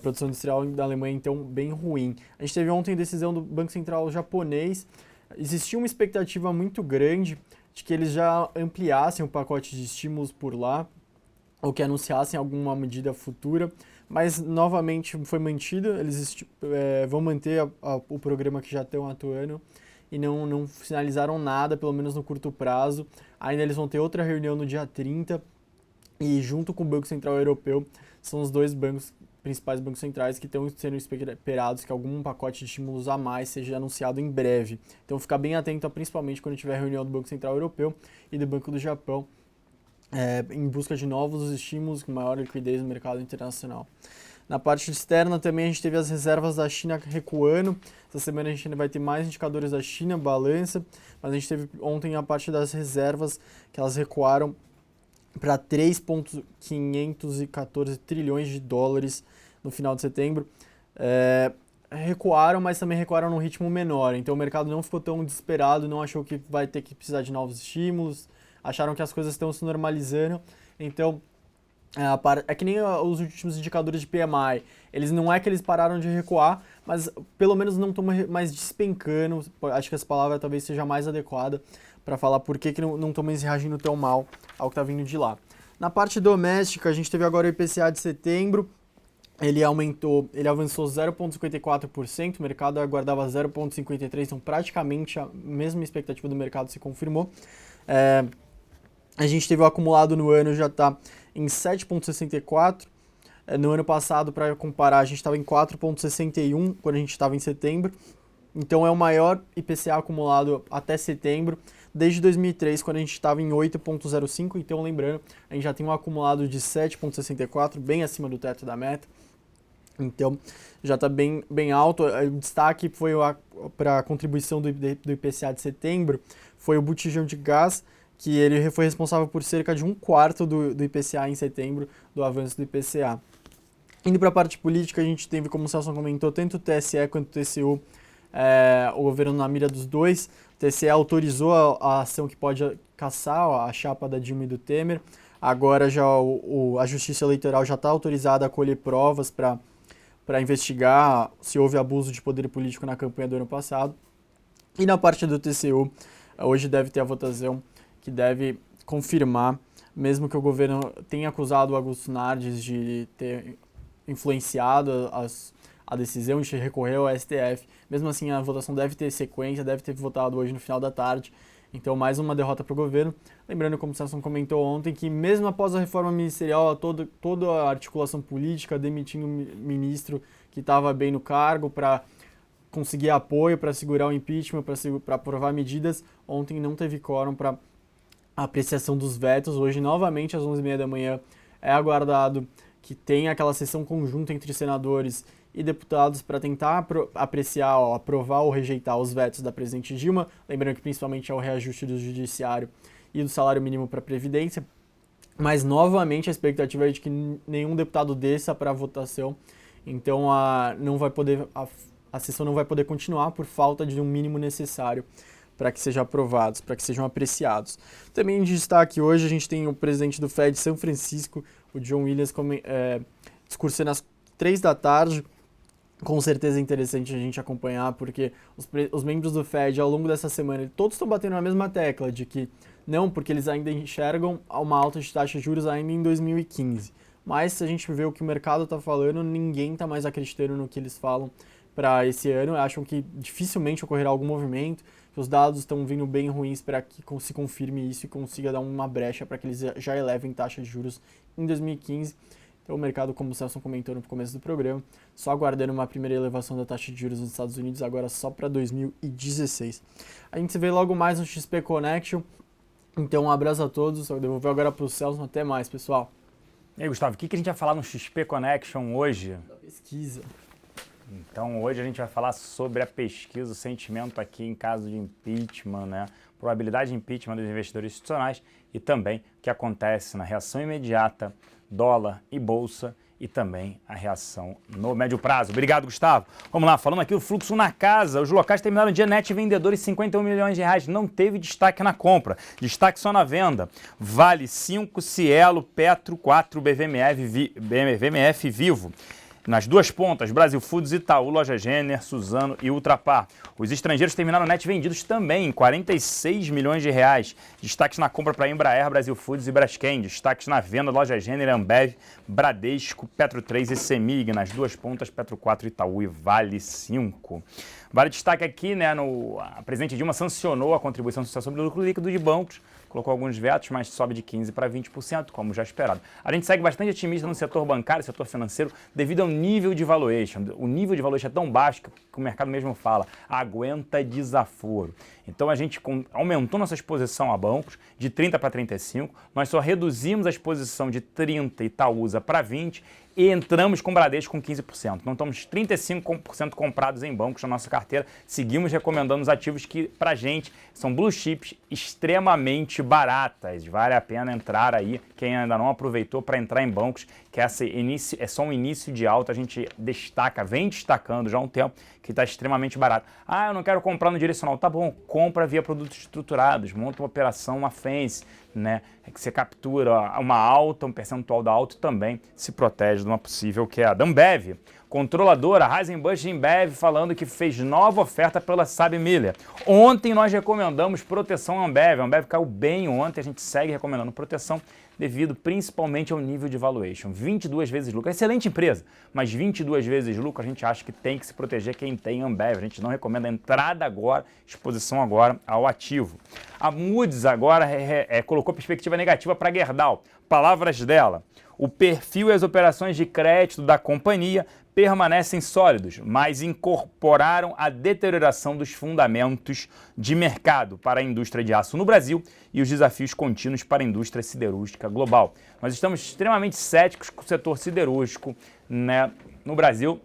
Produção industrial da Alemanha, então, bem ruim. A gente teve ontem a decisão do Banco Central japonês. Existia uma expectativa muito grande de que eles já ampliassem o pacote de estímulos por lá, ou que anunciassem alguma medida futura. Mas, novamente, foi mantido, eles vão manter o programa que já estão atuando e não finalizaram nada, pelo menos no curto prazo. Ainda eles vão ter outra reunião no dia 30 e, junto com o Banco Central Europeu, são os dois principais bancos centrais que estão sendo esperados que algum pacote de estímulos a mais seja anunciado em breve. Então, ficar bem atento, principalmente quando tiver reunião do Banco Central Europeu e do Banco do Japão, em busca de novos estímulos com maior liquidez no mercado internacional. Na parte externa também a gente teve as reservas da China recuando. Essa semana a gente ainda vai ter mais indicadores da China, balança, mas a gente teve ontem a parte das reservas que elas recuaram para 3,514 trilhões de dólares no final de setembro. Recuaram, mas também recuaram num ritmo menor. Então o mercado não ficou tão desesperado, não achou que vai ter que precisar de novos estímulos. Acharam que as coisas estão se normalizando, então é que nem os últimos indicadores de PMI, não é que eles pararam de recuar, mas pelo menos não estão mais despencando. Acho que essa palavra talvez seja mais adequada para falar por que não estão mais reagindo tão mal ao que está vindo de lá. Na parte doméstica, a gente teve agora o IPCA de setembro, ele avançou 0,54%, o mercado aguardava 0,53%, então praticamente a mesma expectativa do mercado se confirmou. A gente teve o acumulado no ano, já está em 7,64%. No ano passado, para comparar, a gente estava em 4,61% quando a gente estava em setembro. Então é o maior IPCA acumulado até setembro, desde 2003, quando a gente estava em 8,05. Então, lembrando, a gente já tem um acumulado de 7,64, bem acima do teto da meta. Então, já está bem alto. O destaque foi para a contribuição do IPCA de setembro, foi o botijão de gás, que ele foi responsável por cerca de 1/4 do IPCA em setembro, do avanço do IPCA. Indo para a parte política, a gente teve, como o Celso comentou, tanto o TSE quanto o TCU, o governo na mira dos dois. O TSE autorizou a ação que pode caçar a chapa da Dilma e do Temer. Agora já a Justiça Eleitoral já está autorizada a colher provas para investigar se houve abuso de poder político na campanha do ano passado. E na parte do TCU, hoje deve ter a votação que deve confirmar, mesmo que o governo tenha acusado o Augusto Nardes de ter influenciado a decisão de recorrer ao STF. Mesmo assim, a votação deve ter sequência, deve ter votado hoje no final da tarde. Então, mais uma derrota para o governo. Lembrando, como o Celso comentou ontem, que mesmo após a reforma ministerial, toda a articulação política, demitindo o ministro que estava bem no cargo para conseguir apoio, para segurar o impeachment, para aprovar medidas, ontem não teve quórum para apreciação dos vetos. Hoje, novamente, às 11h30 da manhã, é aguardado que tenha aquela sessão conjunta entre senadores e deputados para tentar apreciar, aprovar ou rejeitar os vetos da presidente Dilma, lembrando que principalmente é o reajuste do judiciário e do salário mínimo para a Previdência, mas novamente a expectativa é de que nenhum deputado desça para a votação, então a sessão não vai poder continuar por falta de um mínimo necessário para que sejam aprovados, para que sejam apreciados. Também de destaque hoje a gente tem o presidente do Fed de São Francisco, o John Williams, discursando às 3 da tarde. Com certeza é interessante a gente acompanhar, porque os membros do Fed, ao longo dessa semana, todos estão batendo na mesma tecla de que não, porque eles ainda enxergam uma alta de taxa de juros ainda em 2015. Mas se a gente vê o que o mercado está falando, ninguém está mais acreditando no que eles falam para esse ano. Acham que dificilmente ocorrerá algum movimento, que os dados estão vindo bem ruins para que se confirme isso e consiga dar uma brecha para que eles já elevem taxa de juros em 2015. Então o mercado, como o Celso comentou no começo do programa, só aguardando uma primeira elevação da taxa de juros nos Estados Unidos, agora só para 2016. A gente se vê logo mais no XP Connection. Então um abraço a todos, eu devolver agora para o Celso. Até mais, pessoal. E aí, Gustavo, o que a gente vai falar no XP Connection hoje? Da pesquisa. Então hoje a gente vai falar sobre a pesquisa, o sentimento aqui em caso de impeachment, né? Probabilidade de impeachment dos investidores institucionais e também o que acontece na reação imediata, dólar e bolsa, e também a reação no médio prazo. Obrigado, Gustavo. Vamos lá, falando aqui o fluxo na casa. Os locais terminaram o dia net vendedores, 51 milhões de reais. Não teve destaque na compra, destaque só na venda. Vale 5, Cielo, Petro 4, BMF Vivo. Nas duas pontas, Brasil Foods, Itaú, Loja Renner, Suzano e Ultrapar. Os estrangeiros terminaram net vendidos também, 46 milhões de reais. Destaques na compra para Embraer, Brasil Foods e Braskem. Destaques na venda, Loja Renner, Ambev, Bradesco, Petro 3 e Semig. Nas duas pontas, Petro 4, Itaú e Vale 5. Vale destaque aqui, né, a presidente Dilma sancionou a contribuição social sobre o lucro líquido de bancos, colocou alguns vetos, mas sobe de 15% para 20%, como já esperado. A gente segue bastante otimista no setor bancário, setor financeiro, devido ao nível de valuation. O nível de valuation é tão baixo que o mercado mesmo fala, aguenta desaforo. Então a gente aumentou nossa exposição a bancos de 30% para 35%, nós só reduzimos a exposição de 30% Itaúsa para 20%, e entramos com Bradesco com 15%. Então estamos 35% comprados em bancos na nossa carteira. Seguimos recomendando os ativos que, pra gente, são blue chips extremamente baratas. Vale a pena entrar aí, quem ainda não aproveitou, para entrar em bancos, que é só um início de alta. A gente vem destacando já há um tempo, que está extremamente barato. Ah, eu não quero comprar no direcional. Tá bom, compra via produtos estruturados, monta uma operação, uma fence, né? É que você captura uma alta, um percentual da alta e também se protege de uma possível queda. Ambev, controladora, Heisenbusch Embev, falando que fez nova oferta pela SAB Miller. Ontem nós recomendamos proteção Ambev. A Ambev caiu bem ontem, a gente segue recomendando proteção devido principalmente ao nível de valuation. 22 vezes lucro, excelente empresa, mas 22 vezes lucro a gente acha que tem que se proteger quem tem Ambev. A gente não recomenda entrada agora, exposição agora ao ativo. A Moody's agora colocou perspectiva negativa para Gerdau. Palavras dela: o perfil e as operações de crédito da companhia permanecem sólidos, mas incorporaram a deterioração dos fundamentos de mercado para a indústria de aço no Brasil e os desafios contínuos para a indústria siderúrgica global. Nós estamos extremamente céticos com o setor siderúrgico, né, no Brasil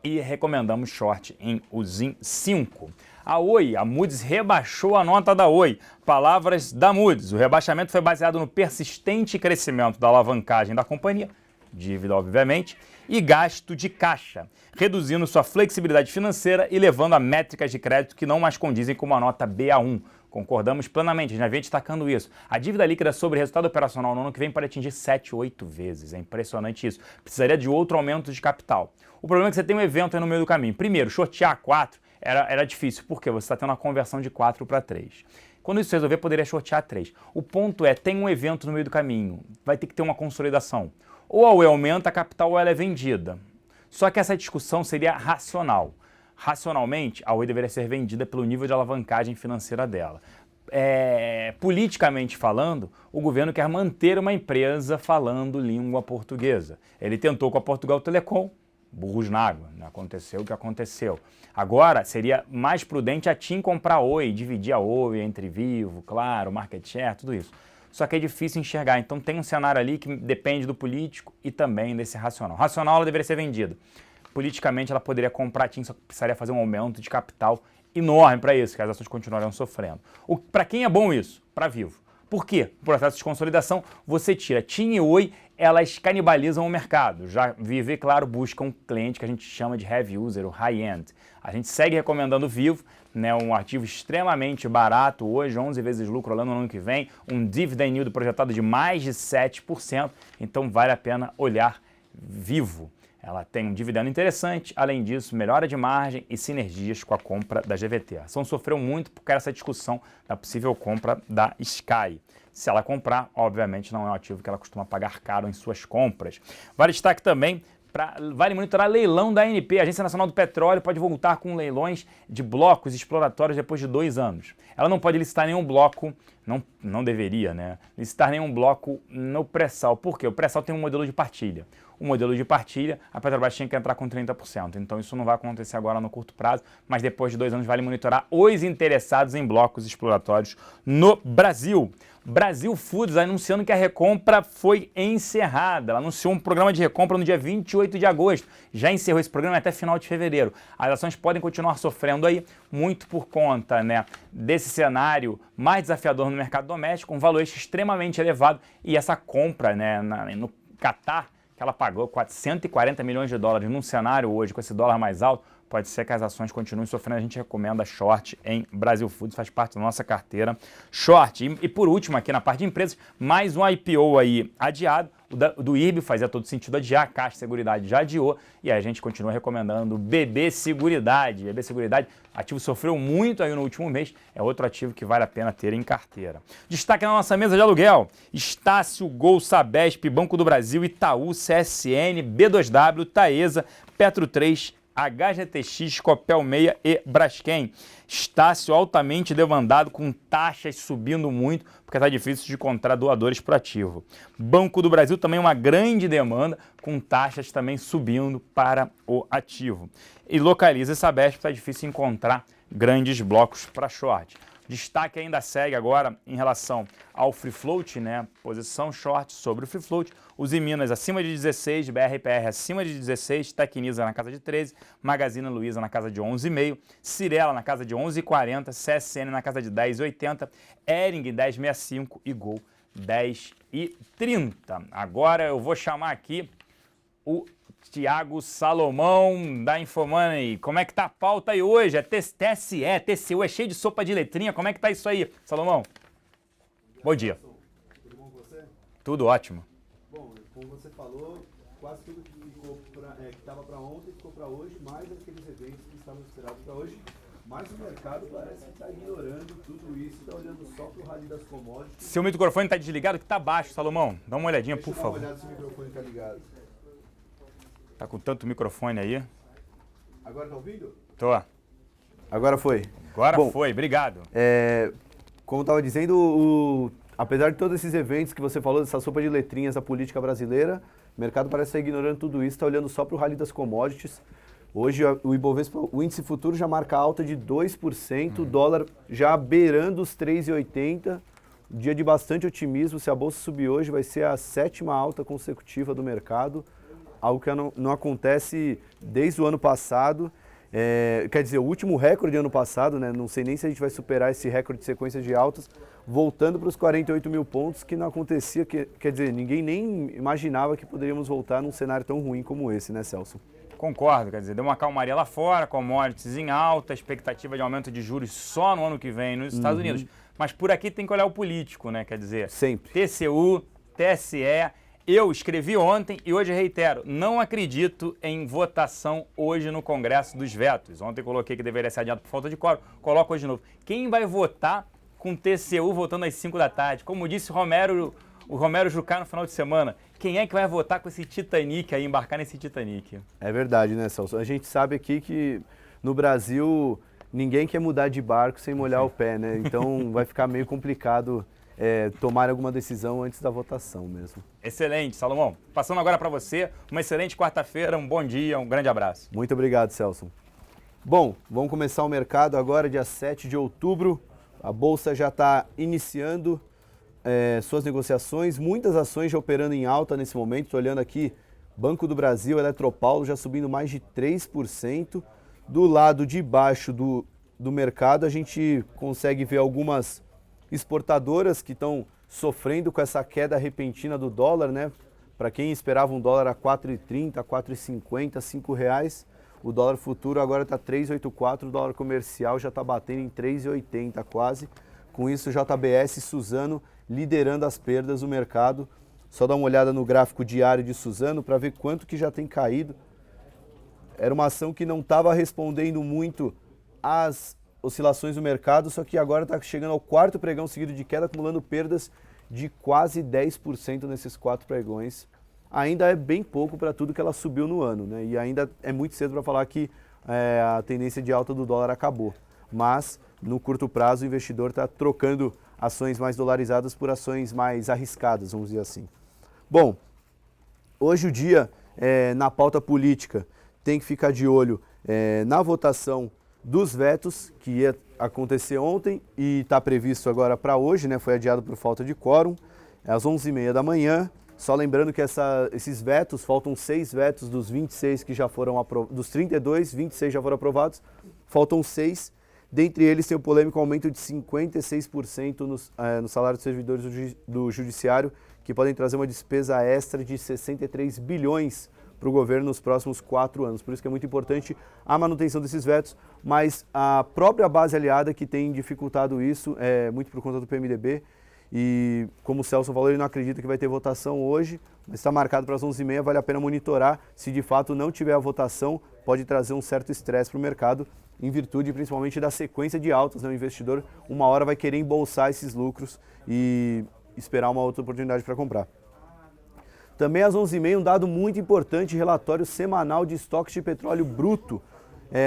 e recomendamos short em Usim 5. A Oi, a Moody's rebaixou a nota da Oi. Palavras da Moody's. O rebaixamento foi baseado no persistente crescimento da alavancagem da companhia, dívida obviamente, e gasto de caixa, reduzindo sua flexibilidade financeira e levando a métricas de crédito que não mais condizem com uma nota BA1. Concordamos plenamente, a gente já vem destacando isso. A dívida líquida sobre resultado operacional no ano que vem pode atingir 7, 8 vezes. É impressionante isso. Precisaria de outro aumento de capital. O problema é que você tem um evento aí no meio do caminho. Primeiro, shortear 4 era difícil, porque você está tendo uma conversão de 4 para 3. Quando isso resolver, poderia shortear 3. O ponto é, tem um evento no meio do caminho, vai ter que ter uma consolidação. Ou a Oi aumenta a capital ou ela é vendida. Só que essa discussão seria racional. Racionalmente, a Oi deveria ser vendida pelo nível de alavancagem financeira dela. Politicamente falando, o governo quer manter uma empresa falando língua portuguesa. Ele tentou com a Portugal Telecom, burros na água, né? Aconteceu o que aconteceu. Agora, seria mais prudente a TIM comprar a Oi, dividir a Oi entre Vivo, Claro, Market Share, tudo isso. Só que é difícil enxergar, então tem um cenário ali que depende do político e também desse racional. Racional, ela deveria ser vendida. Politicamente, ela poderia comprar a TIM, só que precisaria fazer um aumento de capital enorme para isso, que as ações continuariam sofrendo. Para quem é bom isso? Para Vivo. Por quê? No processo de consolidação, você tira TIM e Oi, elas canibalizam o mercado. Já Vivo, claro, busca um cliente que a gente chama de heavy user, o high-end. A gente segue recomendando o Vivo, né, um ativo extremamente barato hoje, 11 vezes lucro no ano que vem, um dividend yield projetado de mais de 7%, então vale a pena olhar Vivo. Ela tem um dividendo interessante, além disso, melhora de margem e sinergias com a compra da GVT. A ação sofreu muito por causa dessa discussão da possível compra da Sky. Se ela comprar, obviamente não é um ativo que ela costuma pagar caro em suas compras. Vale destaque também, vale monitorar leilão da ANP. A Agência Nacional do Petróleo pode voltar com leilões de blocos exploratórios depois de 2 anos. Ela não pode licitar nenhum bloco, não deveria, né? Licitar nenhum bloco no pré-sal. Por quê? O pré-sal tem um modelo de partilha. O modelo de partilha, a Petrobras tinha que entrar com 30%. Então isso não vai acontecer agora no curto prazo, mas depois de 2 anos vale monitorar os interessados em blocos exploratórios no Brasil. Brasil Foods anunciando que a recompra foi encerrada. Ela anunciou um programa de recompra no dia 28 de agosto. Já encerrou esse programa até final de fevereiro. As ações podem continuar sofrendo aí, muito por conta, né, desse cenário mais desafiador no mercado doméstico, um valuation extremamente elevado e essa compra, né, no Catar, que ela pagou 440 milhões de dólares num cenário hoje com esse dólar mais alto, pode ser que as ações continuem sofrendo. A gente recomenda short em Brasil Foods, faz parte da nossa carteira short. E por último, aqui na parte de empresas, mais um IPO aí adiado. O do IRB fazia todo sentido adiar, a Caixa Seguridade já adiou e a gente continua recomendando BB Seguridade. BB Seguridade, ativo sofreu muito aí no último mês, é outro ativo que vale a pena ter em carteira. Destaque na nossa mesa de aluguel, Estácio, Gol, Sabesp, Banco do Brasil, Itaú, CSN, B2W, Taesa, Petro 3, HGTX, Copel 6 e Braskem. Estácio altamente demandado, com taxas subindo muito, porque está difícil de encontrar doadores para ativo. Banco do Brasil também uma grande demanda, com taxas também subindo para o ativo. E Localiza e Sabesp, está difícil encontrar grandes blocos para short. Destaque ainda segue agora em relação ao free float, né? Posição short sobre o free float. Usiminas acima de 16, BRPR acima de 16, Tecnisa na casa de 13, Magazine Luiza na casa de 11,5, Cirela na casa de 11,40, CSN na casa de 10,80, Hering 10,65 e Gol 10,30. Agora eu vou chamar aqui o Tiago Salomão da Infomoney. Como é que tá a pauta aí hoje? É TSE, TCU, é cheio de sopa de letrinha. Como é que tá isso aí, Salomão? Bom dia. Tudo bom com você? Tudo ótimo. Bom, como você falou, quase tudo que estava para ontem ficou para hoje, mais aqueles eventos que estavam esperados para hoje. Mas o mercado parece que está ignorando tudo isso, está olhando só para o rally das commodities. Seu microfone está desligado, que está baixo, Salomão. Dá uma olhadinha, por favor. Dá uma olhada se o microfone está ligado. Tá com tanto microfone aí. Agora tá ouvindo? Tô. Agora foi. Agora Bom, foi, obrigado. Como eu estava dizendo, apesar de todos esses eventos que você falou, dessa sopa de letrinhas da política brasileira, O mercado parece estar ignorando tudo isso, está olhando só para o rally das commodities. Hoje o Ibovespa, o índice futuro já marca alta de 2%, o dólar já beirando os 3,80. Dia de bastante otimismo, se a bolsa subir hoje vai ser a 7ª alta consecutiva do mercado, algo que não acontece desde o ano passado. Quer dizer, o último recorde do ano passado, né? Não sei nem se a gente vai superar esse recorde de sequência de altas, voltando para os 48 mil pontos, que não acontecia, quer dizer, ninguém nem imaginava que poderíamos voltar num cenário tão ruim como esse, né, Celso? Concordo, quer dizer, deu uma calmaria lá fora, commodities em alta, expectativa de aumento de juros só no ano que vem nos Estados Unidos. Mas por aqui tem que olhar o político, né? Quer dizer, sempre. TCU, TSE, eu escrevi ontem e hoje reitero, não acredito em votação hoje no Congresso dos vetos. Ontem coloquei que deveria ser adiado por falta de quórum, coloco hoje de novo. Quem vai votar com TCU votando às 5 da tarde? Como disse o Romero Jucá no final de semana, quem é que vai votar com esse Titanic aí, embarcar nesse Titanic? É verdade, né, Celso? A gente sabe aqui que no Brasil ninguém quer mudar de barco sem molhar o pé, né? Então vai ficar meio complicado tomar alguma decisão antes da votação mesmo. Excelente, Salomão. Passando agora para você, uma excelente quarta-feira, um bom dia, um grande abraço. Muito obrigado, Celso. Bom, vamos começar o mercado agora, dia 7 de outubro. A Bolsa já está iniciando suas negociações, muitas ações já operando em alta nesse momento. Estou olhando aqui, Banco do Brasil, Eletropaulo já subindo mais de 3%. Do lado de baixo do mercado, a gente consegue ver algumas exportadoras que estão sofrendo com essa queda repentina do dólar, né? Para quem esperava um dólar a 4,30, 4,50, R$5, o dólar futuro agora está 3,84, o dólar comercial já está batendo em 3,80 quase. Com isso, JBS e Suzano liderando as perdas do mercado. Só dá uma olhada no gráfico diário de Suzano para ver quanto que já tem caído. Era uma ação que não estava respondendo muito às oscilações do mercado, só que agora está chegando ao 4º pregão seguido de queda, acumulando perdas de quase 10% nesses 4 pregões. Ainda é bem pouco para tudo que ela subiu no ano, né? E ainda é muito cedo para falar que a tendência de alta do dólar acabou. Mas, no curto prazo, o investidor está trocando ações mais dolarizadas por ações mais arriscadas, vamos dizer assim. Bom, hoje o dia, na pauta política, tem que ficar de olho na votação dos vetos, que ia acontecer ontem e está previsto agora para hoje, né? Foi adiado por falta de quórum, às 11h30 da manhã. Só lembrando que esses vetos, faltam 6 vetos dos 26 que já foram aprovados, dos 32, 26 já foram aprovados, faltam 6. Dentre eles tem o polêmico aumento de 56% no salário dos servidores do Judiciário, que podem trazer uma despesa extra de 63 bilhões para o governo nos próximos 4 anos. Por isso que é muito importante a manutenção desses vetos, mas a própria base aliada que tem dificultado isso, muito por conta do PMDB, e como o Celso falou, ele não acredita que vai ter votação hoje, mas está marcado para as 11h30, vale a pena monitorar. Se de fato não tiver a votação, pode trazer um certo estresse para o mercado, em virtude principalmente da sequência de altas, né? O investidor uma hora vai querer embolsar esses lucros e esperar uma outra oportunidade para comprar. Também às 11h30, um dado muito importante, relatório semanal de estoques de petróleo bruto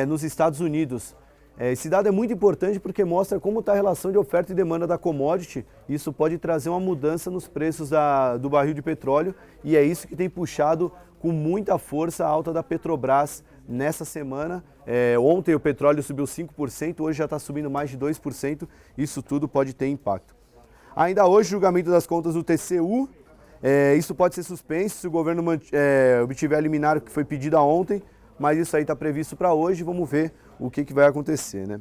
nos Estados Unidos. Esse dado é muito importante porque mostra como está a relação de oferta e demanda da commodity. Isso pode trazer uma mudança nos preços do barril de petróleo e é isso que tem puxado com muita força a alta da Petrobras nessa semana. Ontem o petróleo subiu 5%, hoje já está subindo mais de 2%. Isso tudo pode ter impacto. Ainda hoje, julgamento das contas do TCU. Isso pode ser suspenso se o governo obtiver a liminar que foi pedida ontem, mas isso aí está previsto para hoje, vamos ver o que vai acontecer, né?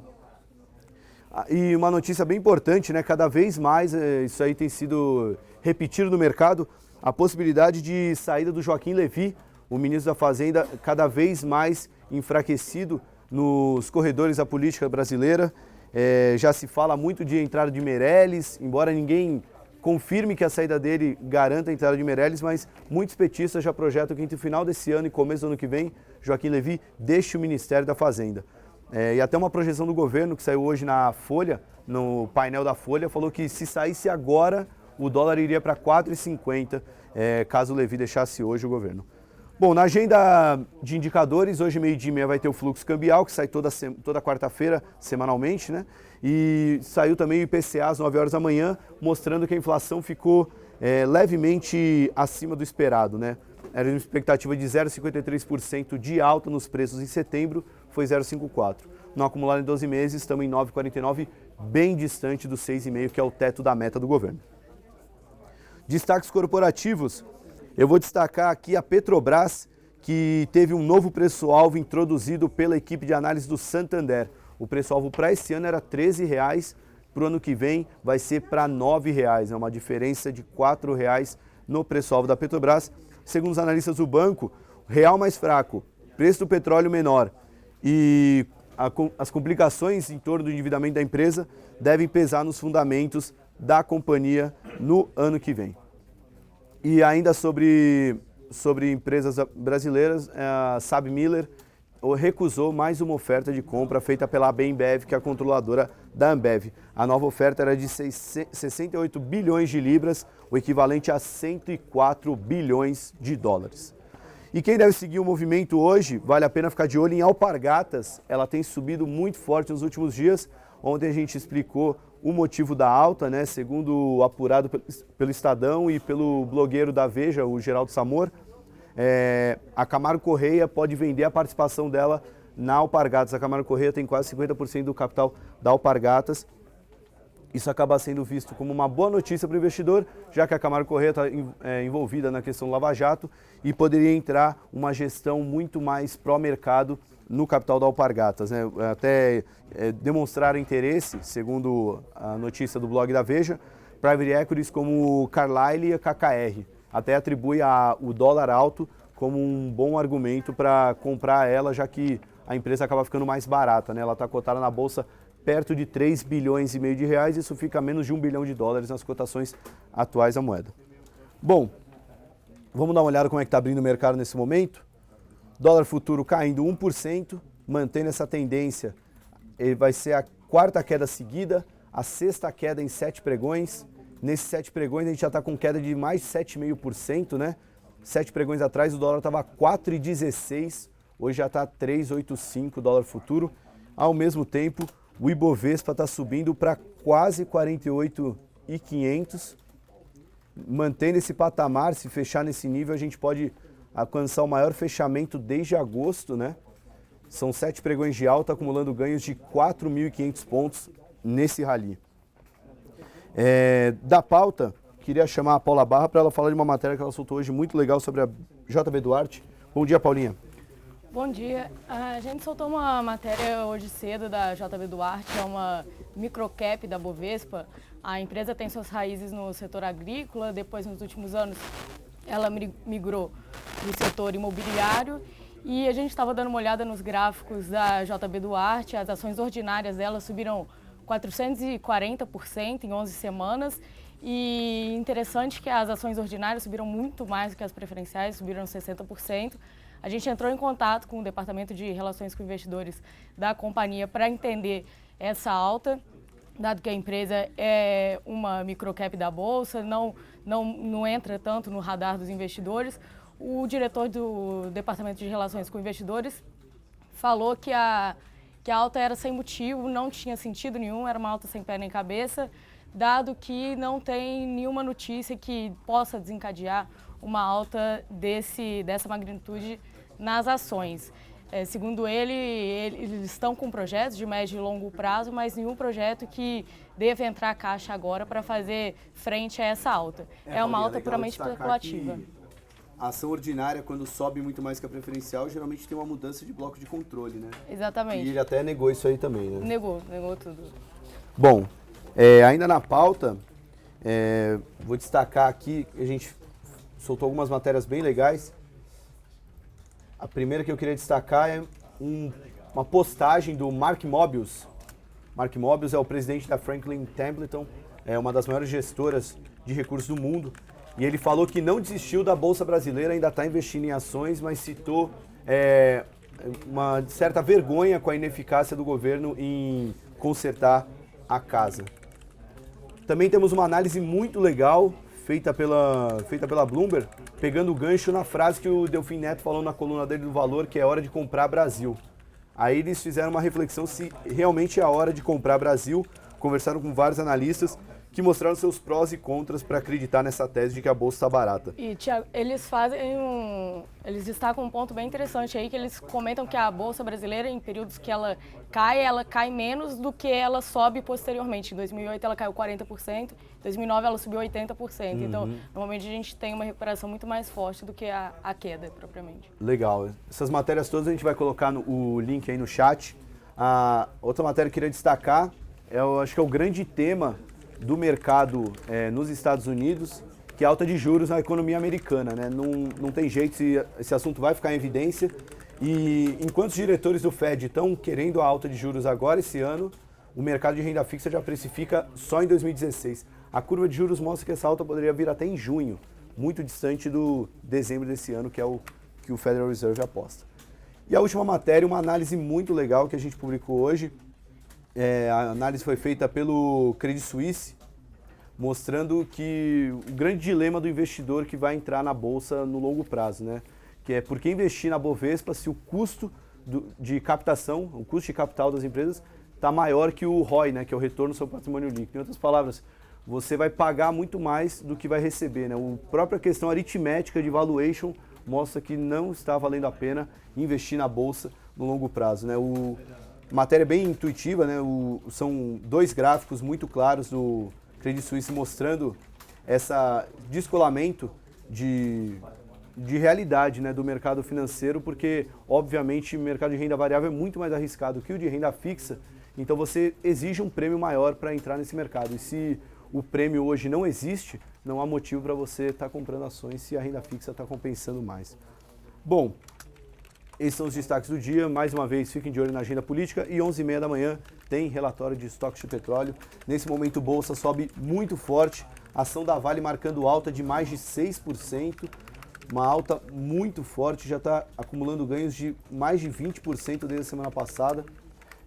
E uma notícia bem importante, né? Cada vez mais, isso aí tem sido repetido no mercado, a possibilidade de saída do Joaquim Levy, o ministro da Fazenda, cada vez mais enfraquecido nos corredores da política brasileira. Já se fala muito de entrada de Meirelles, embora ninguém confirme que a saída dele garanta a entrada de Meirelles, mas muitos petistas já projetam que entre o final desse ano e começo do ano que vem, Joaquim Levy deixe o Ministério da Fazenda. E até uma projeção do governo que saiu hoje na Folha, no painel da Folha, falou que se saísse agora, o dólar iria para 4,50, caso o Levy deixasse hoje o governo. Bom, na agenda de indicadores, hoje meio-dia e meia vai ter o fluxo cambial, que sai toda quarta-feira, semanalmente, né? E saiu também o IPCA às 9 horas da manhã, mostrando que a inflação ficou levemente acima do esperado, né? era uma expectativa de 0,53% de alta nos preços em setembro, foi 0,54%. No acumulado em 12 meses, estamos em 9,49%, bem distante dos 6,5%, que é o teto da meta do governo. Destaques corporativos, eu vou destacar aqui a Petrobras, que teve um novo preço-alvo introduzido pela equipe de análise do Santander. O preço-alvo para esse ano era R$ 13,00, para o ano que vem vai ser para R$ 9,00, é uma diferença de R$ 4,00 no preço-alvo da Petrobras. Segundo os analistas do banco, real mais fraco, preço do petróleo menor e as complicações em torno do endividamento da empresa devem pesar nos fundamentos da companhia no ano que vem. E ainda sobre empresas brasileiras, a SABMiller recusou mais uma oferta de compra feita pela AB InBev, que é a controladora da Ambev. A nova oferta era de 68 bilhões de libras, o equivalente a 104 bilhões de dólares. E quem deve seguir o movimento hoje, vale a pena ficar de olho em Alpargatas. Ela tem subido muito forte nos últimos dias. Ontem a gente explicou o motivo da alta, né? Segundo apurado pelo Estadão e pelo blogueiro da Veja, o Geraldo Samor, a Camargo Correia pode vender a participação dela na Alpargatas. A Camargo Correia tem quase 50% do capital da Alpargatas. Isso acaba sendo visto como uma boa notícia para o investidor, já que a Camargo Correia está envolvida na questão do Lava Jato e poderia entrar uma gestão muito mais pró-mercado no capital da Alpargatas, né? Até demonstraram interesse, segundo a notícia do blog da Veja, private equities como Carlyle e a KKR. Até atribui o dólar alto como um bom argumento para comprar ela, já que a empresa acaba ficando mais barata, né? Ela está cotada na bolsa perto de 3 bilhões e meio de reais, isso fica menos de 1 bilhão de dólares nas cotações atuais da moeda. Bom, vamos dar uma olhada como é que está abrindo o mercado nesse momento. Dólar futuro caindo 1%, mantendo essa tendência. Ele vai ser a quarta queda seguida, a sexta queda em 7 pregões. Nesses 7 pregões a gente já está com queda de mais de 7,5%, né? 7 pregões atrás o dólar estava 4,16, hoje já está 3,85 dólar futuro. Ao mesmo tempo, o Ibovespa está subindo para quase 48.500. Mantendo esse patamar, se fechar nesse nível, a gente pode alcançar o maior fechamento desde agosto, né? São 7 pregões de alta, acumulando ganhos de 4.500 pontos nesse rally. Da pauta, queria chamar a Paula Barra para ela falar de uma matéria que ela soltou hoje muito legal sobre a JB Duarte. Bom dia, Paulinha. Bom dia. A gente soltou uma matéria hoje cedo da JB Duarte, é uma microcap da Bovespa. A empresa tem suas raízes no setor agrícola, depois nos últimos anos ela migrou para o setor imobiliário e a gente estava dando uma olhada nos gráficos da JB Duarte, as ações ordinárias dela subiram 440% em 11 semanas e interessante que as ações ordinárias subiram muito mais do que as preferenciais, subiram 60%. A gente entrou em contato com o Departamento de Relações com Investidores da companhia para entender essa alta, dado que a empresa é uma microcap da Bolsa, não entra tanto no radar dos investidores. O diretor do Departamento de Relações com Investidores falou que a alta era sem motivo, não tinha sentido nenhum, era uma alta sem pé nem cabeça, dado que não tem nenhuma notícia que possa desencadear uma alta dessa magnitude nas ações. Segundo ele, eles estão com projetos de médio e longo prazo, mas nenhum projeto que deva entrar caixa agora para fazer frente a essa alta. É uma alta puramente especulativa. A ação ordinária, quando sobe muito mais que a preferencial, geralmente tem uma mudança de bloco de controle, né? Exatamente. E ele até negou isso aí também, né? Negou tudo. Bom, ainda na pauta, vou destacar aqui, a gente soltou algumas matérias bem legais. A primeira que eu queria destacar é uma postagem do Mark Mobius. Mark Mobius é o presidente da Franklin Templeton, é uma das maiores gestoras de recursos do mundo. E ele falou que não desistiu da Bolsa Brasileira, ainda está investindo em ações, mas citou uma certa vergonha com a ineficácia do governo em consertar a casa. Também temos uma análise muito legal feita pela Bloomberg, pegando o gancho na frase que o Delfim Neto falou na coluna dele do Valor, que é hora de comprar Brasil. Aí eles fizeram uma reflexão se realmente é a hora de comprar Brasil, conversaram com vários analistas que mostraram seus prós e contras para acreditar nessa tese de que a bolsa está barata. E, Thiago, eles destacam um ponto bem interessante aí, que eles comentam que a bolsa brasileira, em períodos que ela cai menos do que ela sobe posteriormente. Em 2008 ela caiu 40%, em 2009 ela subiu 80%. Então, normalmente a gente tem uma recuperação muito mais forte do que a queda, propriamente. Legal. Essas matérias todas a gente vai colocar o link aí no chat. A outra matéria que eu queria destacar, eu acho que é o grande tema do mercado nos Estados Unidos, que é a alta de juros na economia americana, né? Não tem jeito, esse assunto vai ficar em evidência. E enquanto os diretores do Fed estão querendo a alta de juros agora, esse ano, o mercado de renda fixa já precifica só em 2016. A curva de juros mostra que essa alta poderia vir até em junho, muito distante do dezembro desse ano, que é o que o Federal Reserve aposta. E a última matéria, uma análise muito legal que a gente publicou hoje. A análise foi feita pelo Credit Suisse, mostrando que o grande dilema do investidor que vai entrar na bolsa no longo prazo, né? Que é por que investir na Bovespa se o custo de captação, o custo de capital das empresas está maior que o ROI, né? Que é o retorno sobre patrimônio líquido. Em outras palavras, você vai pagar muito mais do que vai receber, né? A própria questão aritmética de valuation mostra que não está valendo a pena investir na bolsa no longo prazo, né? Matéria bem intuitiva, né? São dois gráficos muito claros do Credit Suisse mostrando esse descolamento de realidade, né, do mercado financeiro, porque, obviamente, o mercado de renda variável é muito mais arriscado que o de renda fixa, então você exige um prêmio maior para entrar nesse mercado. E se o prêmio hoje não existe, não há motivo para você estar comprando ações se a renda fixa está compensando mais. Bom, esses são os destaques do dia. Mais uma vez, fiquem de olho na agenda política e 11h30 da manhã tem relatório de estoques de petróleo. Nesse momento, bolsa sobe muito forte. A ação da Vale marcando alta de mais de 6%. Uma alta muito forte, já está acumulando ganhos de mais de 20% desde a semana passada.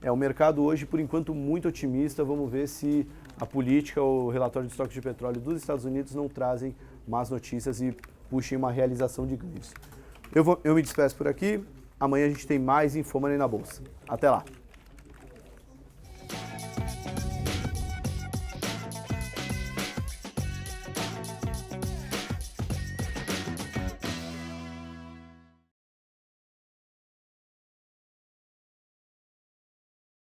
O mercado hoje, por enquanto, muito otimista. Vamos ver se a política ou o relatório de estoques de petróleo dos Estados Unidos não trazem más notícias e puxem uma realização de ganhos. Eu me despeço por aqui. Amanhã a gente tem mais InfoMoney na Bolsa. Até lá!